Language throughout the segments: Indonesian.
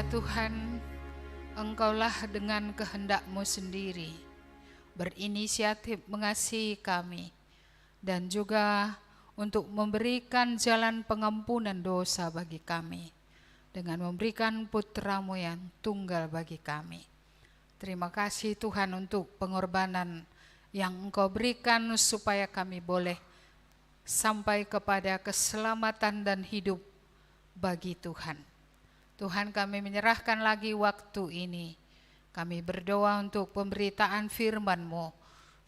Ya Tuhan, Engkaulah dengan kehendak-Mu sendiri berinisiatif mengasihi kami dan juga untuk memberikan jalan pengampunan dosa bagi kami dengan memberikan Putra-Mu yang tunggal bagi kami. Terima kasih Tuhan untuk pengorbanan yang Engkau berikan supaya kami boleh sampai kepada keselamatan dan hidup bagi Tuhan. Tuhan, kami menyerahkan lagi waktu ini. Kami berdoa untuk pemberitaan firman-Mu,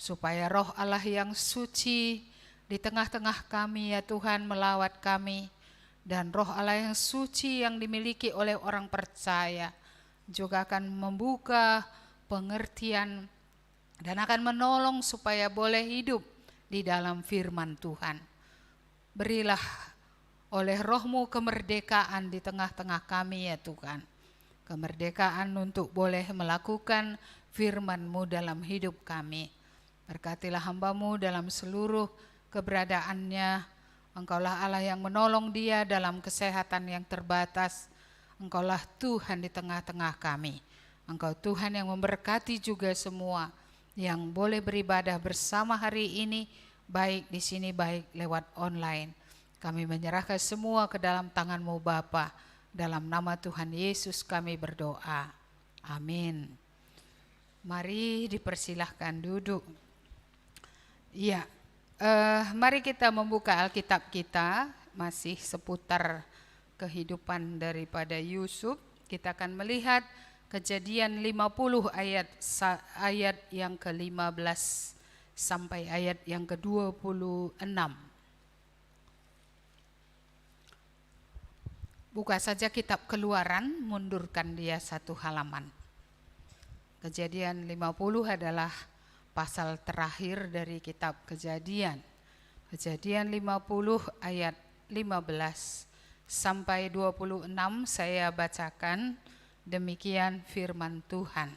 supaya roh Allah yang suci di tengah-tengah kami ya Tuhan melawat kami, dan roh Allah yang suci yang dimiliki oleh orang percaya juga akan membuka pengertian dan akan menolong supaya boleh hidup di dalam firman Tuhan. Berilah oleh roh-Mu kemerdekaan di tengah-tengah kami ya Tuhan. Kemerdekaan untuk boleh melakukan firman-Mu dalam hidup kami. Berkatilah hamba-Mu dalam seluruh keberadaannya. Engkaulah Allah yang menolong dia dalam kesehatan yang terbatas. Engkaulah Tuhan di tengah-tengah kami. Engkau Tuhan yang memberkati juga semua yang boleh beribadah bersama hari ini, baik di sini baik lewat online. Kami menyerahkan semua ke dalam tangan-Mu Bapa. Dalam nama Tuhan Yesus kami berdoa. Amin. Mari dipersilahkan duduk. Iya, mari kita membuka Alkitab kita, masih seputar kehidupan daripada Yusuf. Kita akan melihat Kejadian 50 ayat yang ke-15 sampai ayat yang ke-26. Buka saja kitab Keluaran, mundurkan dia satu halaman. Kejadian 50 adalah pasal terakhir dari kitab Kejadian. Kejadian 50 ayat 15 sampai 26 saya bacakan, demikian firman Tuhan.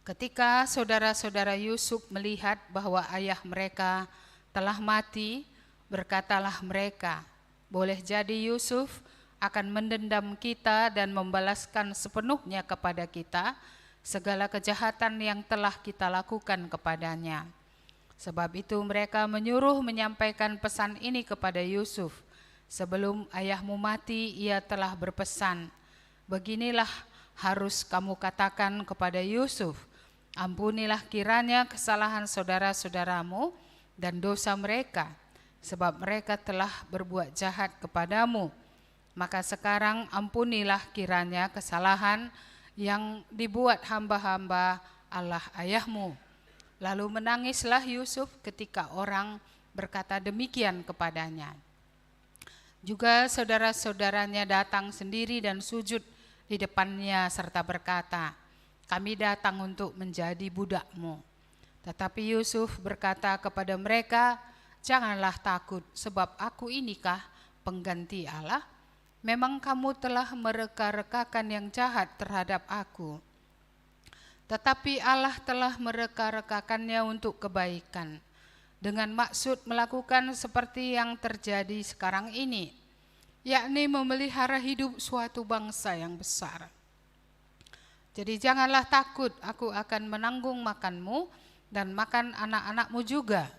Ketika saudara-saudara Yusuf melihat bahwa ayah mereka telah mati, berkatalah mereka, boleh jadi Yusuf akan mendendam kita dan membalaskan sepenuhnya kepada kita segala kejahatan yang telah kita lakukan kepadanya. Sebab itu mereka menyuruh menyampaikan pesan ini kepada Yusuf. Sebelum ayahmu mati, ia telah berpesan, beginilah harus kamu katakan kepada Yusuf, ampunilah kiranya kesalahan saudara-saudaramu dan dosa mereka, sebab mereka telah berbuat jahat kepadamu. Maka sekarang ampunilah kiranya kesalahan yang dibuat hamba-hamba Allah ayahmu. Lalu menangislah Yusuf ketika orang berkata demikian kepadanya. Juga saudara-saudaranya datang sendiri dan sujud di depannya serta berkata, kami datang untuk menjadi budakmu. Tetapi Yusuf berkata kepada mereka, janganlah takut, sebab aku inikah pengganti Allah? Memang kamu telah mereka-rekakan yang jahat terhadap aku, tetapi Allah telah mereka-rekakannya untuk kebaikan, dengan maksud melakukan seperti yang terjadi sekarang ini, yakni memelihara hidup suatu bangsa yang besar. Jadi janganlah takut, aku akan menanggung makanmu dan makan anak-anakmu juga.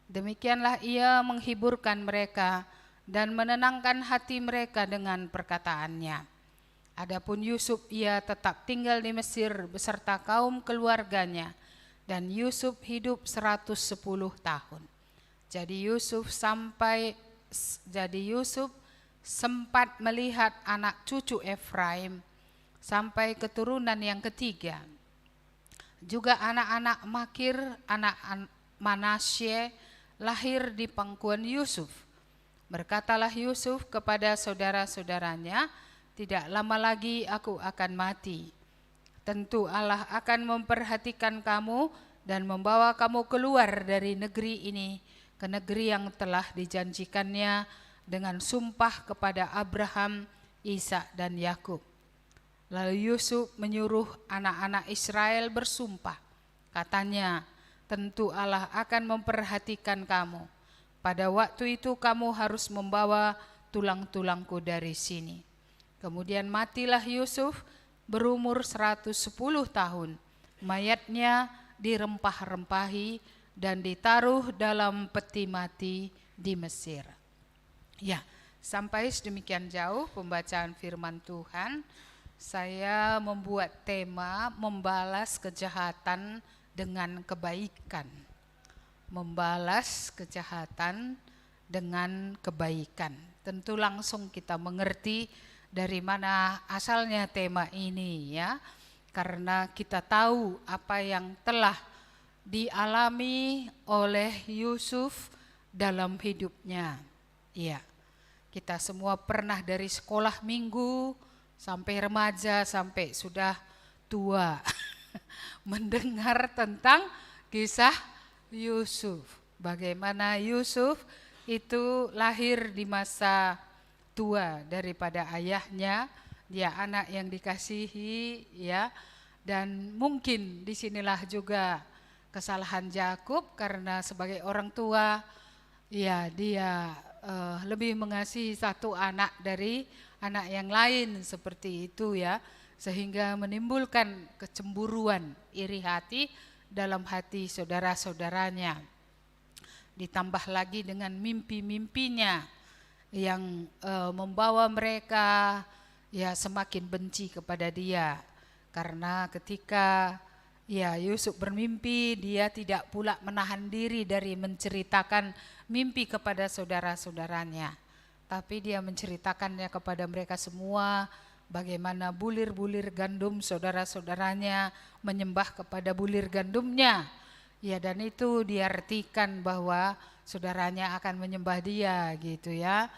Demikianlah ia menghiburkan mereka dan menenangkan hati mereka dengan perkataannya. Adapun Yusuf, ia tetap tinggal di Mesir beserta kaum keluarganya, dan Yusuf hidup 110 tahun. Jadi Yusuf sempat melihat anak cucu Efraim sampai keturunan yang ketiga. Juga anak-anak Makir, anak Manasye, lahir di pangkuan Yusuf. Berkatalah Yusuf kepada saudara-saudaranya, tidak lama lagi aku akan mati. Tentu Allah akan memperhatikan kamu dan membawa kamu keluar dari negeri ini ke negeri yang telah dijanjikannya dengan sumpah kepada Abraham, Ishak dan Yakub. Lalu Yusuf menyuruh anak-anak Israel bersumpah. Katanya, tentu Allah akan memperhatikan kamu. Pada waktu itu kamu harus membawa tulang-tulangku dari sini. Kemudian matilah Yusuf berumur 110 tahun. Mayatnya dirempah-rempahi dan ditaruh dalam peti mati di Mesir. Ya, sampai sedemikian jauh pembacaan firman Tuhan. Saya membuat tema membalas kejahatan dengan kebaikan. Membalas kejahatan dengan kebaikan. Tentu langsung kita mengerti dari mana asalnya tema ini ya. Karena kita tahu apa yang telah dialami oleh Yusuf dalam hidupnya. Iya, kita semua pernah dari sekolah minggu sampai remaja sampai sudah tua mendengar tentang kisah Yusuf. Bagaimana Yusuf itu lahir di masa tua daripada ayahnya. Dia anak yang dikasihi ya, dan mungkin disinilah juga kesalahan Yakub karena sebagai orang tua ya dia lebih mengasihi satu anak dari anak yang lain seperti itu ya, sehingga menimbulkan kecemburuan, iri hati dalam hati saudara-saudaranya. Ditambah lagi dengan mimpi-mimpinya yang membawa mereka ya semakin benci kepada dia, karena ketika ya Yusuf bermimpi, dia tidak pula menahan diri dari menceritakan mimpi kepada saudara-saudaranya, tapi dia menceritakannya kepada mereka semua, bagaimana bulir-bulir gandum saudara-saudaranya menyembah kepada bulir gandumnya ya, dan itu diartikan bahwa saudaranya akan menyembah dia gitu ya.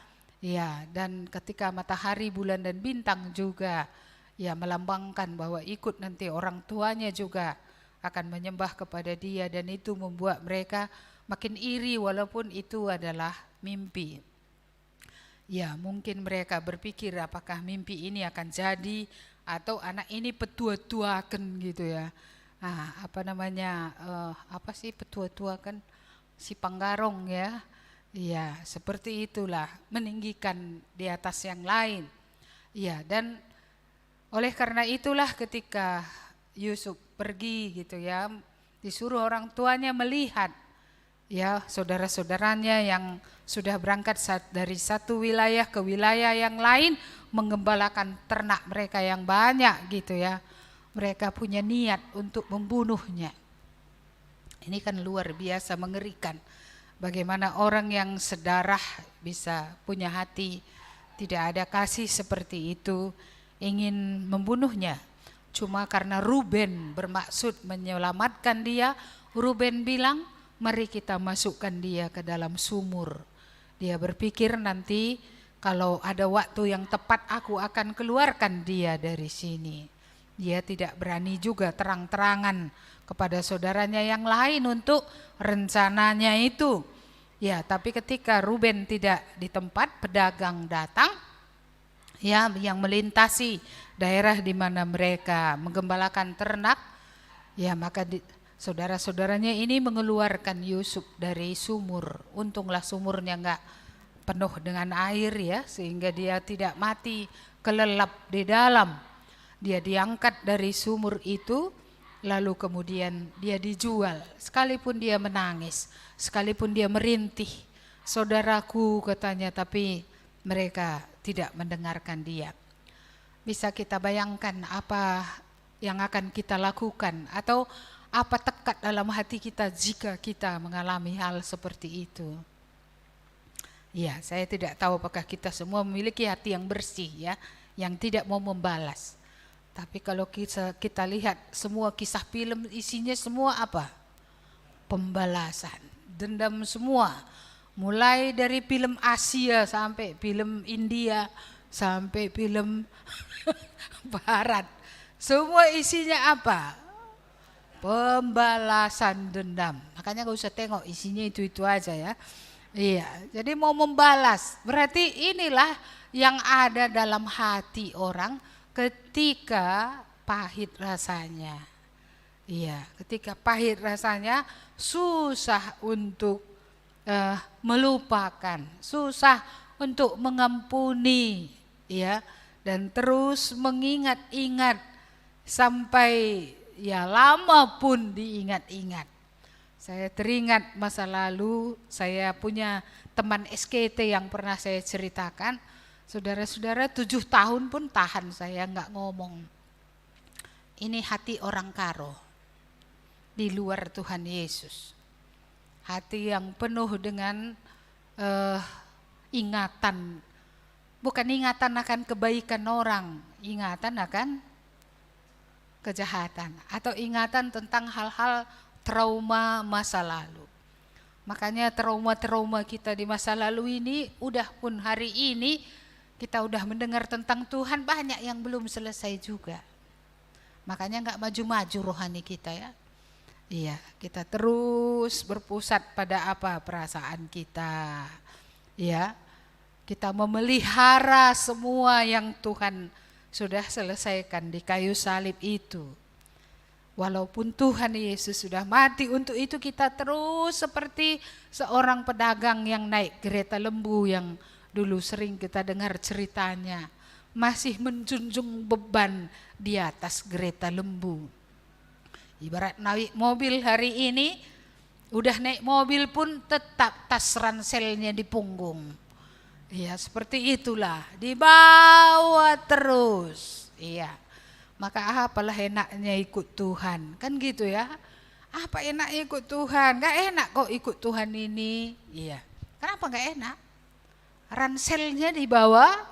Ya, dan ketika matahari, bulan dan bintang juga ya melambangkan bahwa ikut nanti orang tuanya juga akan menyembah kepada dia, dan itu membuat mereka makin iri walaupun itu adalah mimpi. Ya, mungkin mereka berpikir apakah mimpi ini akan jadi atau anak ini petua-tuakan gitu ya. Apa namanya? Apa sih petua-tuakan? Si Panggarong ya. Iya, seperti itulah, meninggikan di atas yang lain. Iya, dan oleh karena itulah ketika Yusuf pergi gitu ya, disuruh orang tuanya melihat ya saudara-saudaranya yang sudah berangkat dari satu wilayah ke wilayah yang lain menggembalakan ternak mereka yang banyak gitu ya. Mereka punya niat untuk membunuhnya. Ini kan luar biasa mengerikan. Bagaimana orang yang sedarah bisa punya hati, tidak ada kasih seperti itu, ingin membunuhnya. Cuma karena Ruben bermaksud menyelamatkan dia, Ruben bilang, mari kita masukkan dia ke dalam sumur. Dia berpikir nanti kalau ada waktu yang tepat aku akan keluarkan dia dari sini. Dia tidak berani juga terang-terangan kepada saudaranya yang lain untuk rencananya itu. Ya, tapi ketika Ruben tidak di tempat, pedagang datang ya yang melintasi daerah di mana mereka menggembalakan ternak, ya maka saudara-saudaranya ini mengeluarkan Yusuf dari sumur. Untunglah sumurnya enggak penuh dengan air ya, sehingga dia tidak mati kelelap di dalam. Dia diangkat dari sumur itu, lalu kemudian dia dijual, sekalipun dia menangis, sekalipun dia merintih, saudaraku katanya, tapi mereka tidak mendengarkan dia. Bisa kita bayangkan apa yang akan kita lakukan atau apa tekad dalam hati kita jika kita mengalami hal seperti itu. Ya, saya tidak tahu apakah kita semua memiliki hati yang bersih ya, yang tidak mau membalas. Tapi kalau kita lihat semua kisah film isinya semua apa? Pembalasan, dendam semua. Mulai dari film Asia sampai film India sampai film Barat. Semua isinya apa? Pembalasan dendam. Makanya gak usah tengok isinya itu-itu aja ya. Iya, jadi mau membalas. Berarti inilah yang ada dalam hati orang ketika pahit rasanya. Iya, ketika pahit rasanya susah untuk melupakan, susah untuk mengampuni, ya. dan terus mengingat-ingat sampai ya lama pun diingat-ingat. Saya teringat masa lalu, saya punya teman SKT yang pernah saya ceritakan, saudara-saudara 7 tahun pun tahan saya nggak ngomong. Ini hati orang karo, di luar Tuhan Yesus. Hati yang penuh dengan ingatan, bukan ingatan akan kebaikan orang, ingatan akan kejahatan, atau ingatan tentang hal-hal trauma masa lalu. Makanya trauma-trauma kita di masa lalu ini, udah pun hari ini kita udah mendengar tentang Tuhan, banyak yang belum selesai juga. Makanya nggak maju-maju rohani kita ya. Iya, kita terus berpusat pada apa perasaan kita. Ya, kita memelihara semua yang Tuhan sudah selesaikan di kayu salib itu. Walaupun Tuhan Yesus sudah mati untuk itu, kita terus seperti seorang pedagang yang naik kereta lembu yang dulu sering kita dengar ceritanya, masih menjunjung beban di atas kereta lembu. Ibarat naik mobil hari ini, udah naik mobil pun tetap tas ranselnya di punggung. Iya, seperti itulah, dibawa terus. Iya, maka apalah enaknya ikut Tuhan, kan gitu ya. Apa enaknya ikut Tuhan? Gak enak kok ikut Tuhan ini. Iya, kenapa gak enak? Ranselnya dibawa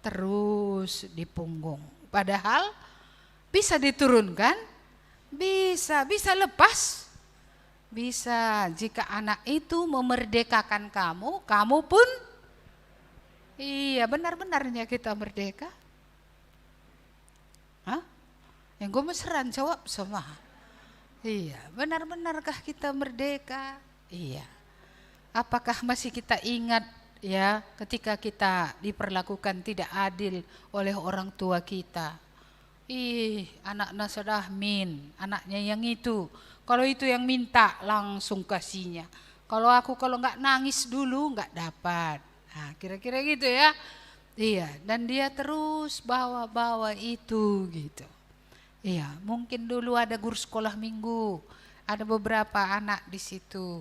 terus di punggung. Padahal bisa diturunkan. Bisa lepas. Bisa, jika anak itu memerdekakan kamu, kamu pun iya benar-benarnya kita merdeka. Hah? Yang gue mesran jawab semua. Iya, benar-benarkah kita merdeka? Iya. Apakah masih kita ingat ya ketika kita diperlakukan tidak adil oleh orang tua kita? Anaknya sudah anaknya yang itu. Kalau itu yang minta langsung kasihnya. Kalau nggak nangis dulu nggak dapat. Nah, kira-kira gitu ya. Iya, dan dia terus bawa-bawa itu gitu. Iya, mungkin dulu ada guru sekolah minggu, ada beberapa anak di situ.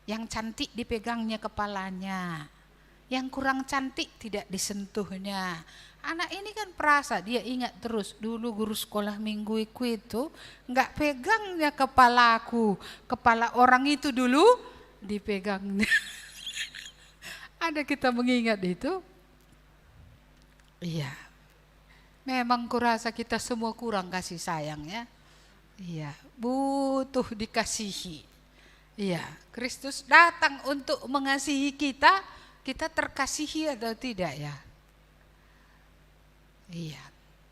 Yang cantik dipegangnya kepalanya, yang kurang cantik tidak disentuhnya. Anak ini kan perasa, dia ingat terus dulu guru sekolah minggu itu nggak pegangnya kepalaku, kepala orang itu dulu dipegangnya. Ada kita mengingat itu? Iya. Memang kurasa kita semua kurang kasih sayang ya. Iya, butuh dikasihi. Iya, Kristus datang untuk mengasihi kita, kita terkasihi atau tidak ya? Iya,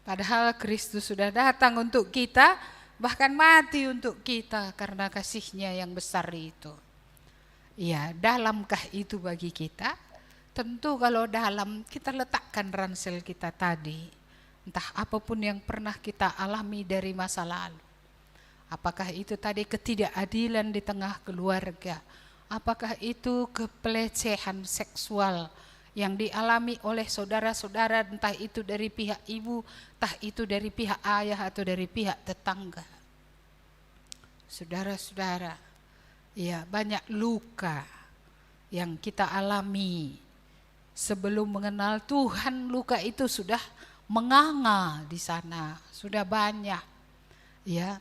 padahal Kristus sudah datang untuk kita, bahkan mati untuk kita karena kasihnya yang besar itu. Iya, dalamkah itu bagi kita? Tentu kalau dalam, kita letakkan ransel kita tadi, entah apapun yang pernah kita alami dari masa lalu. Apakah itu tadi ketidakadilan di tengah keluarga? Apakah itu kepelecehan seksual yang dialami oleh saudara-saudara, entah itu dari pihak ibu, entah itu dari pihak ayah atau dari pihak tetangga. Saudara-saudara, ya banyak luka yang kita alami sebelum mengenal Tuhan. Luka itu sudah menganga di sana, sudah banyak ya,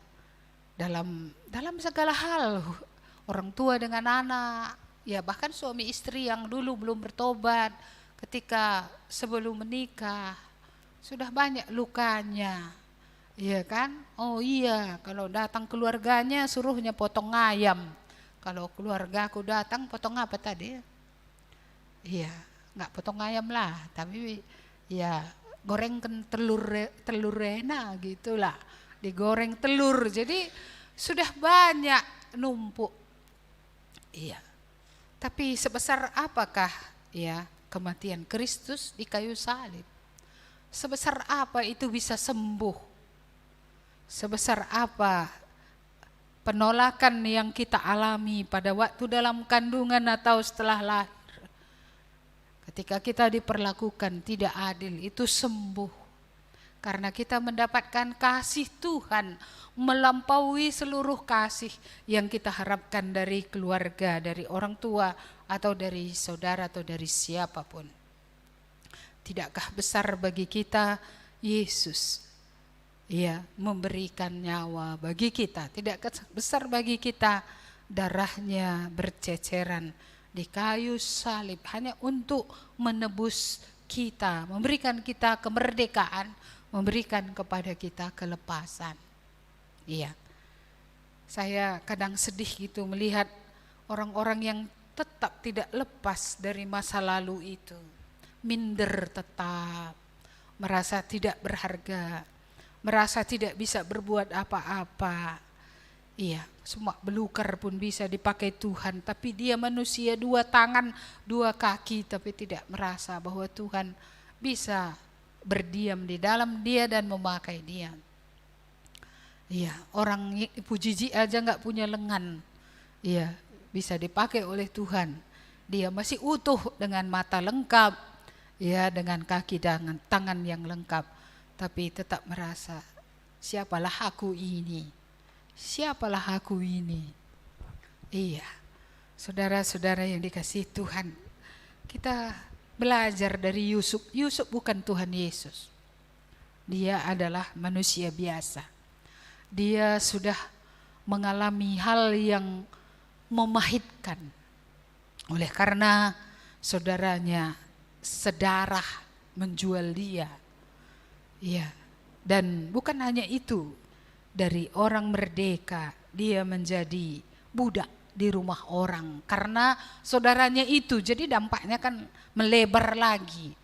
dalam segala hal, orang tua dengan anak, ya bahkan suami istri yang dulu belum bertobat ketika sebelum menikah sudah banyak lukanya, iya kan? Oh iya, kalau datang keluarganya suruhnya potong ayam, kalau keluarga aku datang potong apa tadi? Iya, nggak potong ayam lah, tapi ya goreng telur rena gitulah, digoreng telur, jadi sudah banyak numpuk. Iya. Tapi sebesar apakah ya kematian Kristus di kayu salib? Sebesar apa itu bisa sembuh? Sebesar apa penolakan yang kita alami pada waktu dalam kandungan atau setelah lahir? Ketika kita diperlakukan tidak adil, itu sembuh. Karena kita mendapatkan kasih Tuhan melampaui seluruh kasih yang kita harapkan dari keluarga, dari orang tua, atau dari saudara, atau dari siapapun. Tidakkah besar bagi kita Yesus memberikan nyawa bagi kita? Tidakkah besar bagi kita darahnya berceceran di kayu salib hanya untuk menebus kita, memberikan kita kemerdekaan, memberikan kepada kita kelepasan. Saya kadang sedih gitu melihat orang-orang yang tetap tidak lepas dari masa lalu itu. Minder tetap, merasa tidak berharga, merasa tidak bisa berbuat apa-apa. Semua belukar pun bisa dipakai Tuhan, tapi dia manusia 2 tangan, 2 kaki, tapi tidak merasa bahwa Tuhan bisa berdiam di dalam dia dan memakai dia. Orang ibu jijik aja nggak punya lengan, bisa dipakai oleh Tuhan. Dia masih utuh dengan mata lengkap, dengan kaki dan tangan yang lengkap, tapi tetap merasa, siapalah aku ini? Siapalah aku ini? Saudara-saudara yang dikasihi Tuhan, kita belajar dari Yusuf. Yusuf bukan Tuhan Yesus. Dia adalah manusia biasa. Dia sudah mengalami hal yang memahitkan. Oleh karena saudaranya sedarah menjual dia. Dan bukan hanya itu, dari orang merdeka dia menjadi budak di rumah orang karena saudaranya itu. Jadi dampaknya kan melebar lagi.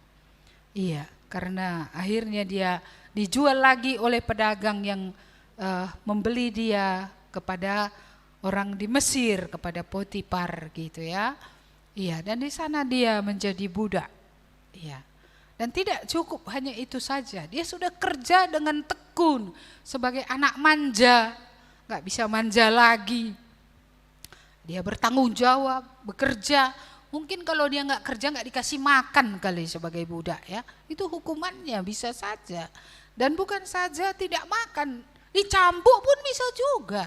Karena akhirnya dia dijual lagi oleh pedagang yang membeli dia kepada orang di Mesir, kepada Potifar gitu ya. Dan di sana dia menjadi budak. Dan tidak cukup hanya itu saja, dia sudah kerja dengan tekun sebagai anak manja, nggak bisa manja lagi. Dia bertanggung jawab, bekerja. Mungkin kalau dia nggak kerja nggak dikasih makan kali sebagai budak ya. Itu hukumannya bisa saja. Dan bukan saja tidak makan, dicambuk pun bisa juga.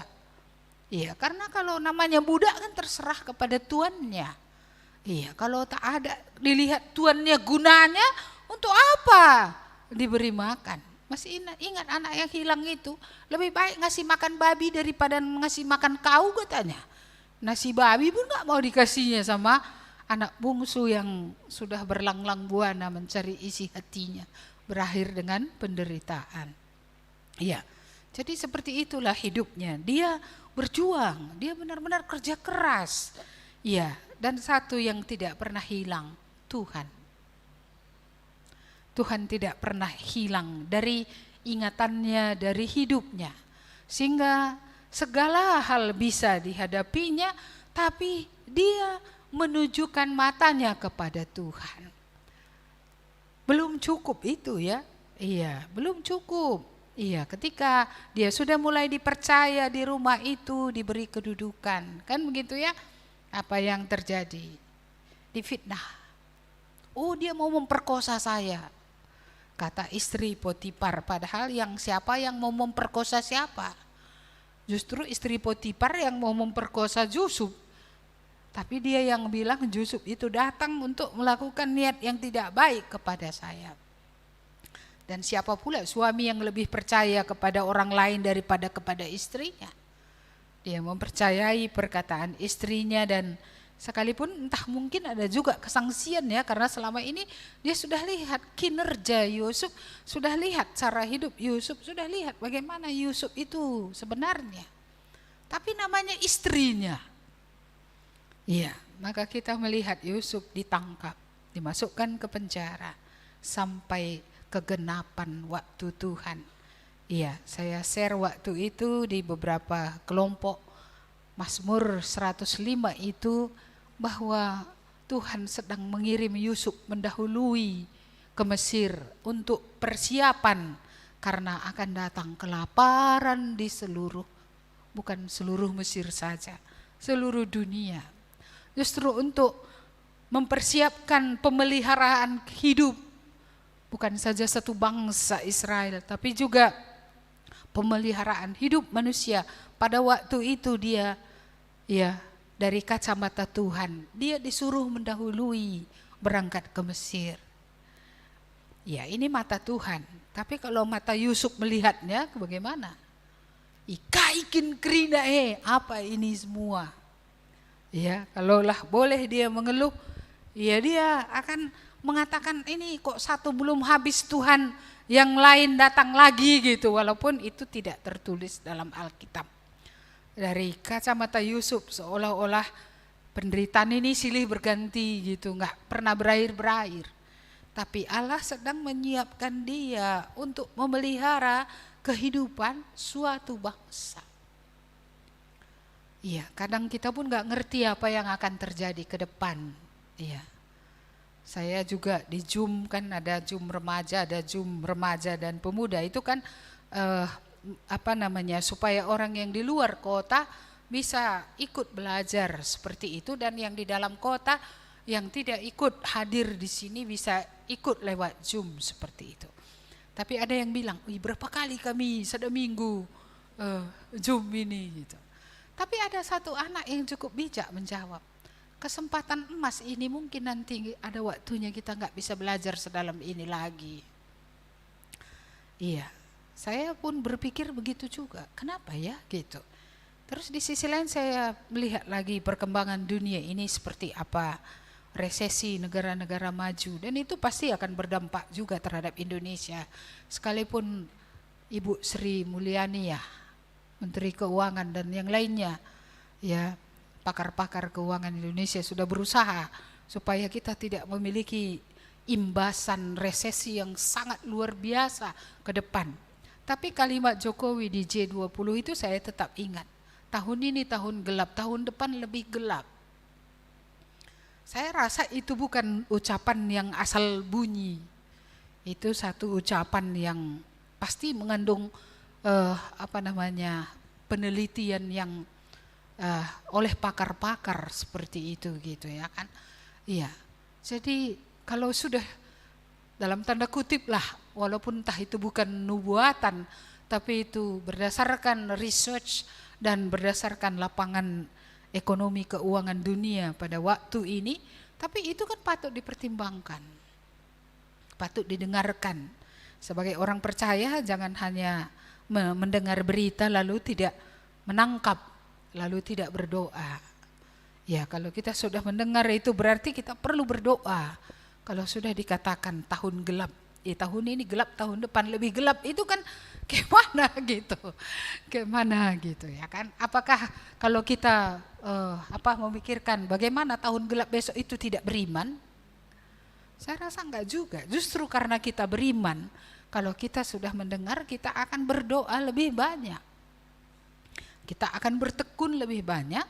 Karena kalau namanya budak kan terserah kepada tuannya. Kalau tak ada dilihat tuannya gunanya, untuk apa diberi makan? Masih ingat anak yang hilang itu, lebih baik ngasih makan babi daripada ngasih makan kau katanya. Nasi babi pun gak mau dikasihnya sama anak bungsu yang sudah berlanglang buana mencari isi hatinya, berakhir dengan penderitaan. Jadi seperti itulah hidupnya. Dia berjuang, dia benar-benar kerja keras. Dan satu yang tidak pernah hilang, Tuhan. Tuhan tidak pernah hilang dari ingatannya, dari hidupnya. Sehingga segala hal bisa dihadapinya, tapi dia menunjukkan matanya kepada Tuhan. Belum cukup itu ya. Belum cukup. Ketika dia sudah mulai dipercaya di rumah itu, diberi kedudukan. Kan begitu ya? Apa yang terjadi? Difitnah. Dia mau memperkosa saya. Kata istri Potifar, padahal siapa yang mau memperkosa siapa? Justru istri Potifar yang mau memperkosa Yusuf. Tapi dia yang bilang Yusuf itu datang untuk melakukan niat yang tidak baik kepada saya. Dan siapa pula suami yang lebih percaya kepada orang lain daripada kepada istrinya? Dia mempercayai perkataan istrinya, dan sekalipun entah mungkin ada juga kesangsian ya, karena selama ini dia sudah lihat kinerja Yusuf, sudah lihat cara hidup Yusuf, sudah lihat bagaimana Yusuf itu sebenarnya. Tapi namanya istrinya. Maka kita melihat Yusuf ditangkap, dimasukkan ke penjara sampai kegenapan waktu Tuhan. Saya share waktu itu di beberapa kelompok Mazmur 105 itu, bahwa Tuhan sedang mengirim Yusuf mendahului ke Mesir untuk persiapan karena akan datang kelaparan di bukan seluruh Mesir saja, seluruh dunia. Justru untuk mempersiapkan pemeliharaan hidup bukan saja satu bangsa Israel, tapi juga pemeliharaan hidup manusia. Pada waktu itu dia dari kacamata Tuhan, dia disuruh mendahului berangkat ke Mesir. Ya, ini mata Tuhan. Tapi kalau mata Yusuf melihatnya bagaimana? Ikaikin kerina apa ini semua? Ya, kalaulah boleh dia mengeluh, ya dia akan mengatakan ini kok satu belum habis Tuhan, yang lain datang lagi gitu, walaupun itu tidak tertulis dalam Alkitab. Dari kacamata Yusuf seolah-olah penderitaan ini silih berganti gitu, nggak pernah berakhir-berakhir. Tapi Allah sedang menyiapkan dia untuk memelihara kehidupan suatu bangsa. Iya, kadang kita pun nggak ngerti apa yang akan terjadi ke depan. Iya. Saya juga di Zoom kan, ada Zoom remaja, ada Zoom remaja dan pemuda. Itu kan supaya orang yang di luar kota bisa ikut belajar seperti itu, dan yang di dalam kota yang tidak ikut hadir di sini bisa ikut lewat Zoom seperti itu. Tapi ada yang bilang, berapa kali kami seminggu Zoom ini gitu. Tapi ada satu anak yang cukup bijak menjawab, kesempatan emas ini mungkin nanti ada waktunya kita nggak bisa belajar sedalam ini lagi. Iya, saya pun berpikir begitu juga. Kenapa ya gitu. Terus di sisi lain saya melihat lagi perkembangan dunia ini seperti apa, resesi negara-negara maju, dan itu pasti akan berdampak juga terhadap Indonesia. Sekalipun Ibu Sri Mulyani Menteri Keuangan dan yang lainnya pakar-pakar keuangan Indonesia sudah berusaha supaya kita tidak memiliki imbasan resesi yang sangat luar biasa ke depan. Tapi kalimat Jokowi di G20 itu saya tetap ingat. Tahun ini tahun gelap, tahun depan lebih gelap. Saya rasa itu bukan ucapan yang asal bunyi. Itu satu ucapan yang pasti mengandung penelitian yang oleh pakar-pakar seperti itu gitu ya kan. Iya. Jadi kalau sudah dalam tanda kutip lah, walaupun entah itu bukan nubuatan, tapi itu berdasarkan research dan berdasarkan lapangan ekonomi keuangan dunia pada waktu ini, tapi itu kan patut dipertimbangkan, patut didengarkan. Sebagai orang percaya jangan hanya mendengar berita lalu tidak menangkap, lalu tidak berdoa. Ya, kalau kita sudah mendengar itu berarti kita perlu berdoa. Kalau sudah dikatakan tahun gelap, tahun ini gelap, tahun depan lebih gelap, itu kan gimana gitu ya kan? Apakah kalau kita memikirkan bagaimana tahun gelap besok itu tidak beriman? Saya rasa enggak juga. Justru karena kita beriman, kalau kita sudah mendengar, kita akan berdoa lebih banyak. Kita akan bertekun lebih banyak,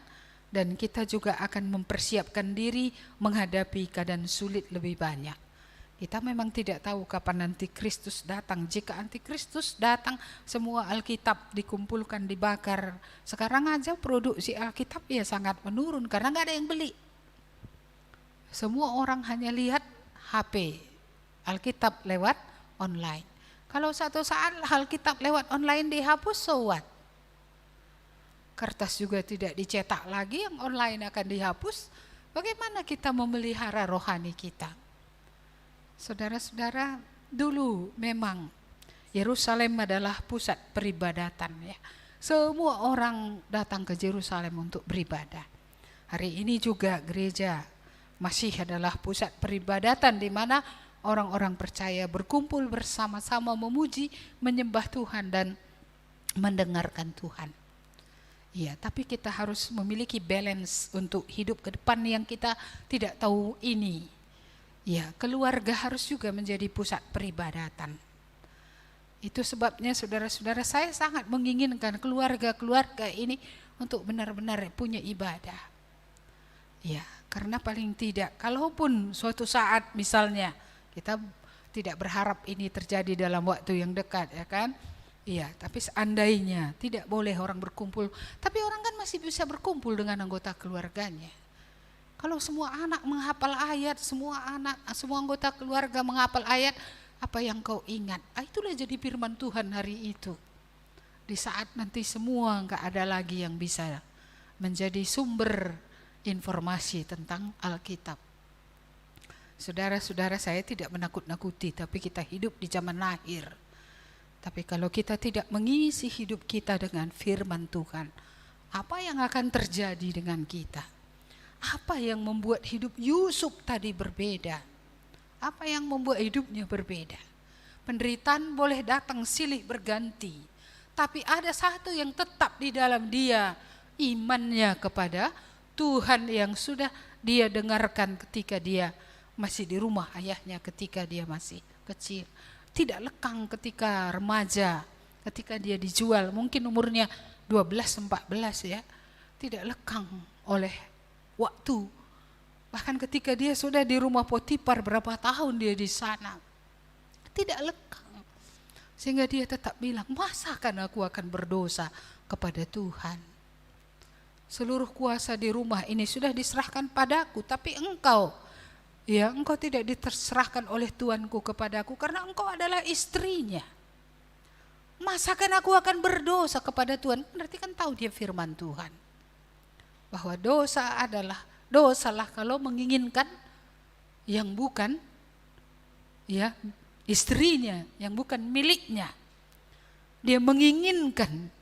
dan kita juga akan mempersiapkan diri menghadapi keadaan sulit lebih banyak. Kita memang tidak tahu kapan antikristus datang. Jika antikristus datang, semua Alkitab dikumpulkan, dibakar. Sekarang aja produksi Alkitab sangat menurun karena nggak ada yang beli. Semua orang hanya lihat HP, Alkitab lewat online. Kalau satu saat Alkitab lewat online dihapus, so what? Kertas juga tidak dicetak lagi, yang online akan dihapus. Bagaimana kita memelihara rohani kita? Saudara-saudara, dulu memang Yerusalem adalah pusat peribadatan ya. Semua orang datang ke Yerusalem untuk beribadah. Hari ini juga gereja masih adalah pusat peribadatan di mana orang-orang percaya berkumpul bersama-sama memuji, menyembah Tuhan dan mendengarkan Tuhan. Ya, tapi kita harus memiliki balance untuk hidup ke depan yang kita tidak tahu ini. Ya, keluarga harus juga menjadi pusat peribadatan. Itu sebabnya saudara-saudara, saya sangat menginginkan keluarga-keluarga ini untuk benar-benar punya ibadah. Ya, karena paling tidak, kalaupun suatu saat misalnya kita tidak berharap ini terjadi dalam waktu yang dekat, ya kan? Iya, tapi seandainya tidak boleh orang berkumpul, tapi orang kan masih bisa berkumpul dengan anggota keluarganya. Kalau semua anak menghafal ayat, semua anggota keluarga menghafal ayat, apa yang kau ingat? Itulah jadi firman Tuhan hari itu. Di saat nanti semua enggak ada lagi yang bisa menjadi sumber informasi tentang Alkitab. Saudara-saudara, saya tidak menakut-nakuti, tapi kita hidup di zaman akhir. Tapi kalau kita tidak mengisi hidup kita dengan firman Tuhan, apa yang akan terjadi dengan kita? Apa yang membuat hidup Yusuf tadi berbeda? Apa yang membuat hidupnya berbeda? Penderitaan boleh datang silih berganti, tapi ada satu yang tetap di dalam dia, imannya kepada Tuhan yang sudah dia dengarkan ketika dia masih di rumah ayahnya, ketika dia masih kecil. Tidak lekang ketika remaja, ketika dia dijual, mungkin umurnya 12-14 ya. Tidak lekang oleh waktu. Bahkan ketika dia sudah di rumah Potifar, berapa tahun dia di sana, tidak lekang. Sehingga dia tetap bilang, masakan aku akan berdosa kepada Tuhan? Seluruh kuasa di rumah ini sudah diserahkan padaku, tapi engkau tidak diserahkan oleh Tuanku kepadaku karena engkau adalah istrinya. Masakan aku akan berdosa kepada Tuhan? Berarti kan tahu dia firman Tuhan. Bahwa dosalah kalau menginginkan yang bukan istrinya, yang bukan miliknya. Dia menginginkan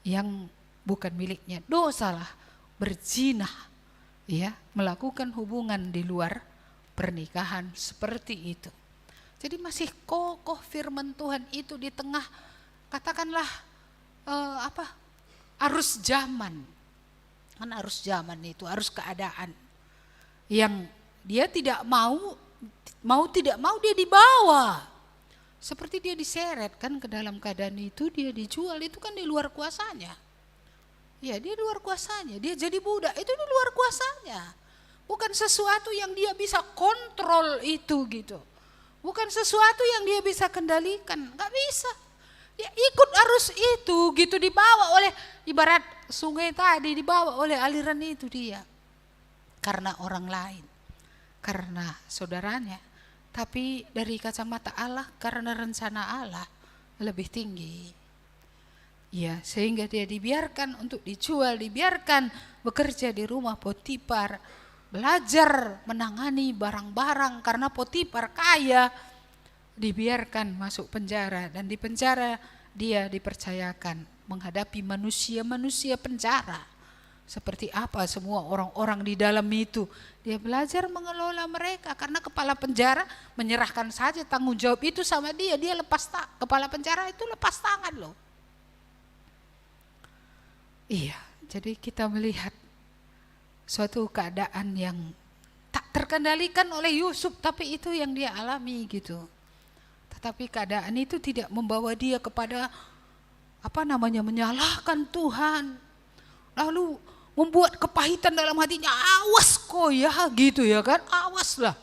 yang bukan miliknya. Dosalah berzina, melakukan hubungan di luar pernikahan seperti itu. Jadi masih kokoh firman Tuhan itu di tengah, katakanlah arus zaman. Kan arus zaman itu, arus keadaan yang dia tidak mau tidak mau dia dibawa. Seperti dia diseret kan ke dalam keadaan itu, dia dijual, itu kan di luar kuasanya. Ya, dia luar kuasanya, dia jadi budak, itu di luar kuasanya. Bukan sesuatu yang dia bisa kontrol itu gitu. Bukan sesuatu yang dia bisa kendalikan, gak bisa. Dia ikut arus itu gitu, dibawa oleh, ibarat sungai tadi, dibawa oleh aliran itu dia. Karena orang lain, karena saudaranya. Tapi dari kacamata Allah, karena rencana Allah lebih tinggi. Ya, sehingga dia dibiarkan untuk dijual, dibiarkan bekerja di rumah Potifar, belajar menangani barang-barang karena Potifar kaya, dibiarkan masuk penjara, dan di penjara dia dipercayakan menghadapi manusia-manusia penjara. Seperti apa semua orang-orang di dalam itu, dia belajar mengelola mereka karena kepala penjara menyerahkan saja tanggung jawab itu sama dia, kepala penjara itu lepas tangan loh. Iya, jadi kita melihat suatu keadaan yang tak terkendalikan oleh Yusuf, tapi itu yang dia alami gitu. Tetapi keadaan itu tidak membawa dia kepada menyalahkan Tuhan, lalu membuat kepahitan dalam hatinya. Awas kok ya gitu ya kan, awaslah.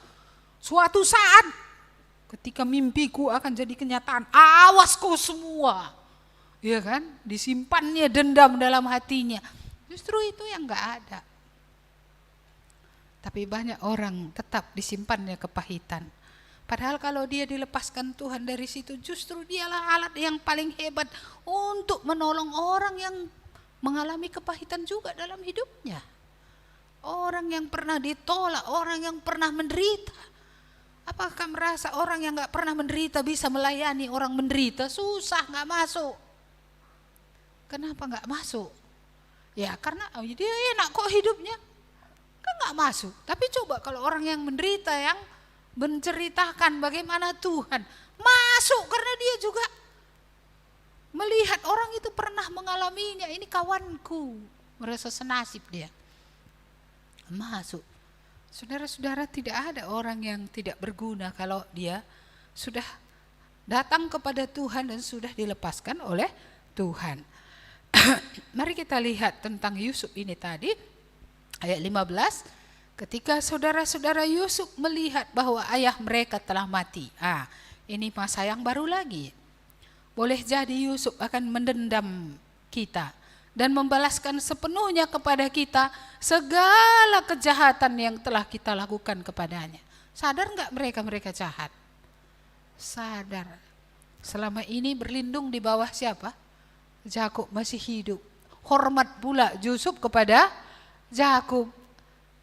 Suatu saat ketika mimpiku akan jadi kenyataan, awas kok semua. Ya kan, disimpannya dendam dalam hatinya. Justru itu yang enggak ada. Tapi banyak orang tetap disimpannya kepahitan. Padahal kalau dia dilepaskan Tuhan dari situ, justru dialah alat yang paling hebat untuk menolong orang yang mengalami kepahitan juga dalam hidupnya. Orang yang pernah ditolak, orang yang pernah menderita. Apakah merasa orang yang gak pernah menderita bisa melayani orang menderita? Susah, gak masuk. Kenapa gak masuk? Ya karena dia enak kok hidupnya, kan gak masuk. Tapi coba kalau orang yang menderita, yang menceritakan bagaimana Tuhan, masuk karena dia juga melihat orang itu pernah mengalaminya. Ini kawanku, merasa senasib dia. Masuk. Saudara-saudara, tidak ada orang yang tidak berguna kalau dia sudah datang kepada Tuhan dan sudah dilepaskan oleh Tuhan. Mari kita lihat tentang Yusuf ini tadi, ayat 15. Ketika saudara-saudara Yusuf melihat bahwa ayah mereka telah mati. Ini masa yang baru lagi. Boleh jadi Yusuf akan mendendam kita dan membalaskan sepenuhnya kepada kita segala kejahatan yang telah kita lakukan kepadanya. Sadar enggak mereka jahat? Sadar. Selama ini berlindung di bawah siapa? Yakub masih hidup. Hormat pula Yusuf kepada Yakub.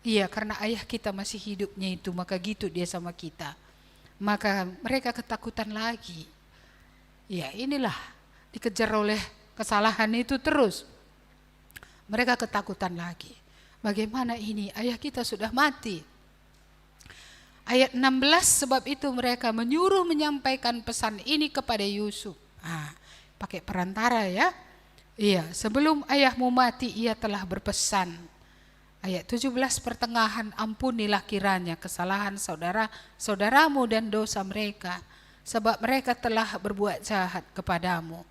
Iya, karena ayah kita masih hidupnya itu, maka gitu dia sama kita. Maka mereka ketakutan lagi. Ya, inilah dikejar oleh kesalahan itu terus. Mereka ketakutan lagi. Bagaimana ini? Ayah kita sudah mati. Ayat 16, sebab itu mereka menyuruh menyampaikan pesan ini kepada Yusuf. Pakai perantara ya. Iya, sebelum ayahmu mati ia telah berpesan. Ayat 17 pertengahan, ampunilah kiranya kesalahan saudara-saudaramu dan dosa mereka, sebab mereka telah berbuat jahat kepadamu.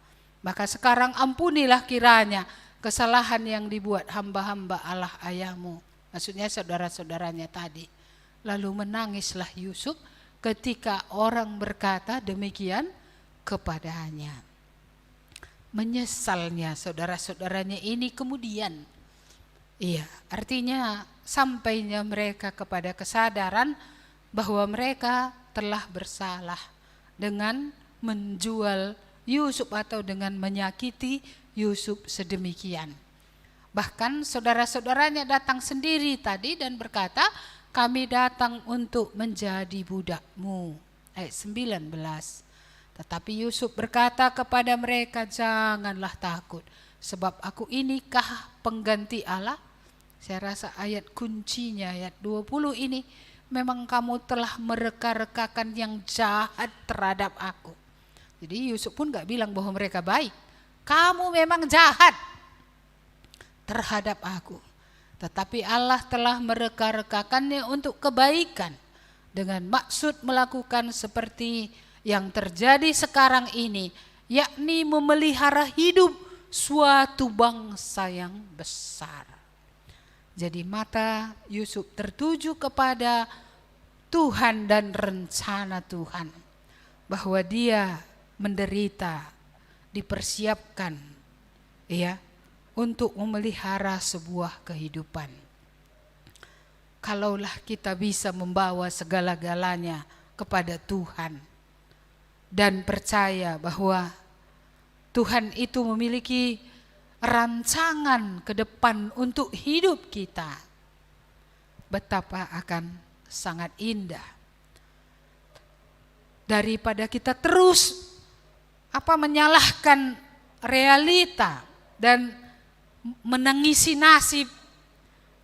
Maka sekarang ampunilah kiranya kesalahan yang dibuat hamba-hamba Allah ayahmu. Maksudnya saudara-saudaranya tadi. Lalu menangislah Yusuf ketika orang berkata demikian kepadanya. Menyesalnya saudara-saudaranya ini kemudian. Iya, artinya sampainya mereka kepada kesadaran bahwa mereka telah bersalah dengan menjual Yusuf atau dengan menyakiti Yusuf sedemikian. Bahkan saudara-saudaranya datang sendiri tadi dan berkata, kami datang untuk menjadi budakmu. Ayat 19. Tetapi Yusuf berkata kepada mereka, janganlah takut, sebab aku inikah pengganti Allah. Saya rasa ayat kuncinya, ayat 20 ini, memang kamu telah mereka-rekakan yang jahat terhadap aku. Jadi Yusuf pun gak bilang bahwa mereka baik. Kamu memang jahat terhadap aku. Tetapi Allah telah mereka-rekakannya untuk kebaikan, dengan maksud melakukan seperti yang terjadi sekarang ini, yakni memelihara hidup suatu bangsa yang besar. Jadi mata Yusuf tertuju kepada Tuhan dan rencana Tuhan, bahwa dia menderita, dipersiapkan ya untuk memelihara sebuah kehidupan. Kalaulah kita bisa membawa segala-galanya kepada Tuhan dan percaya bahwa Tuhan itu memiliki rancangan ke depan untuk hidup kita, betapa akan sangat indah. Daripada kita terus menyalahkan realita dan menangisi nasib,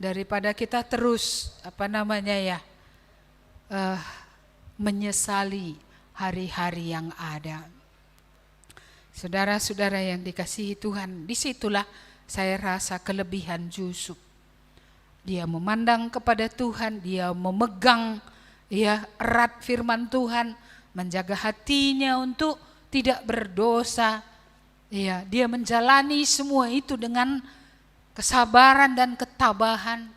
daripada kita terus menyesali hari-hari yang ada. Saudara-saudara yang dikasihi Tuhan, disitulah saya rasa kelebihan Yusuf. Dia memandang kepada Tuhan, dia memegang erat firman Tuhan, menjaga hatinya untuk tidak berdosa. Dia menjalani semua itu dengan kesabaran dan ketabahan,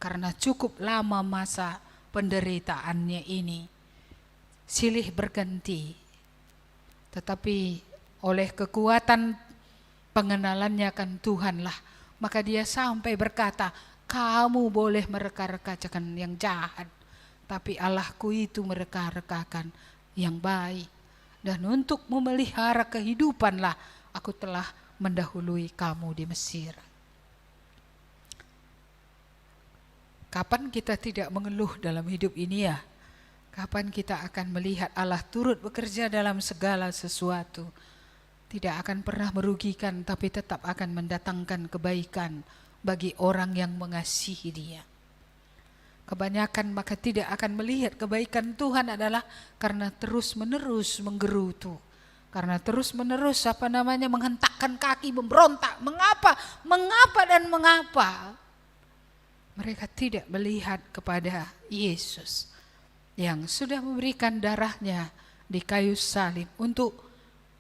karena cukup lama masa penderitaannya ini. Silih berganti, tetapi oleh kekuatan pengenalannya akan Tuhanlah, maka dia sampai berkata, kamu boleh mereka-rekakan yang jahat, tapi Allahku itu mereka-rekakan yang baik. Dan untuk memelihara kehidupanlah aku telah mendahului kamu di Mesir. Kapan kita tidak mengeluh dalam hidup ini ya? Kapan kita akan melihat Allah turut bekerja dalam segala sesuatu? Tidak akan pernah merugikan, tapi tetap akan mendatangkan kebaikan bagi orang yang mengasihi Dia. Kebanyakan maka tidak akan melihat kebaikan Tuhan adalah karena terus-menerus menggerutu, karena terus-menerus menghentakkan kaki, memberontak. Mengapa dan mengapa? Mereka tidak melihat kepada Yesus yang sudah memberikan darahnya di kayu salib untuk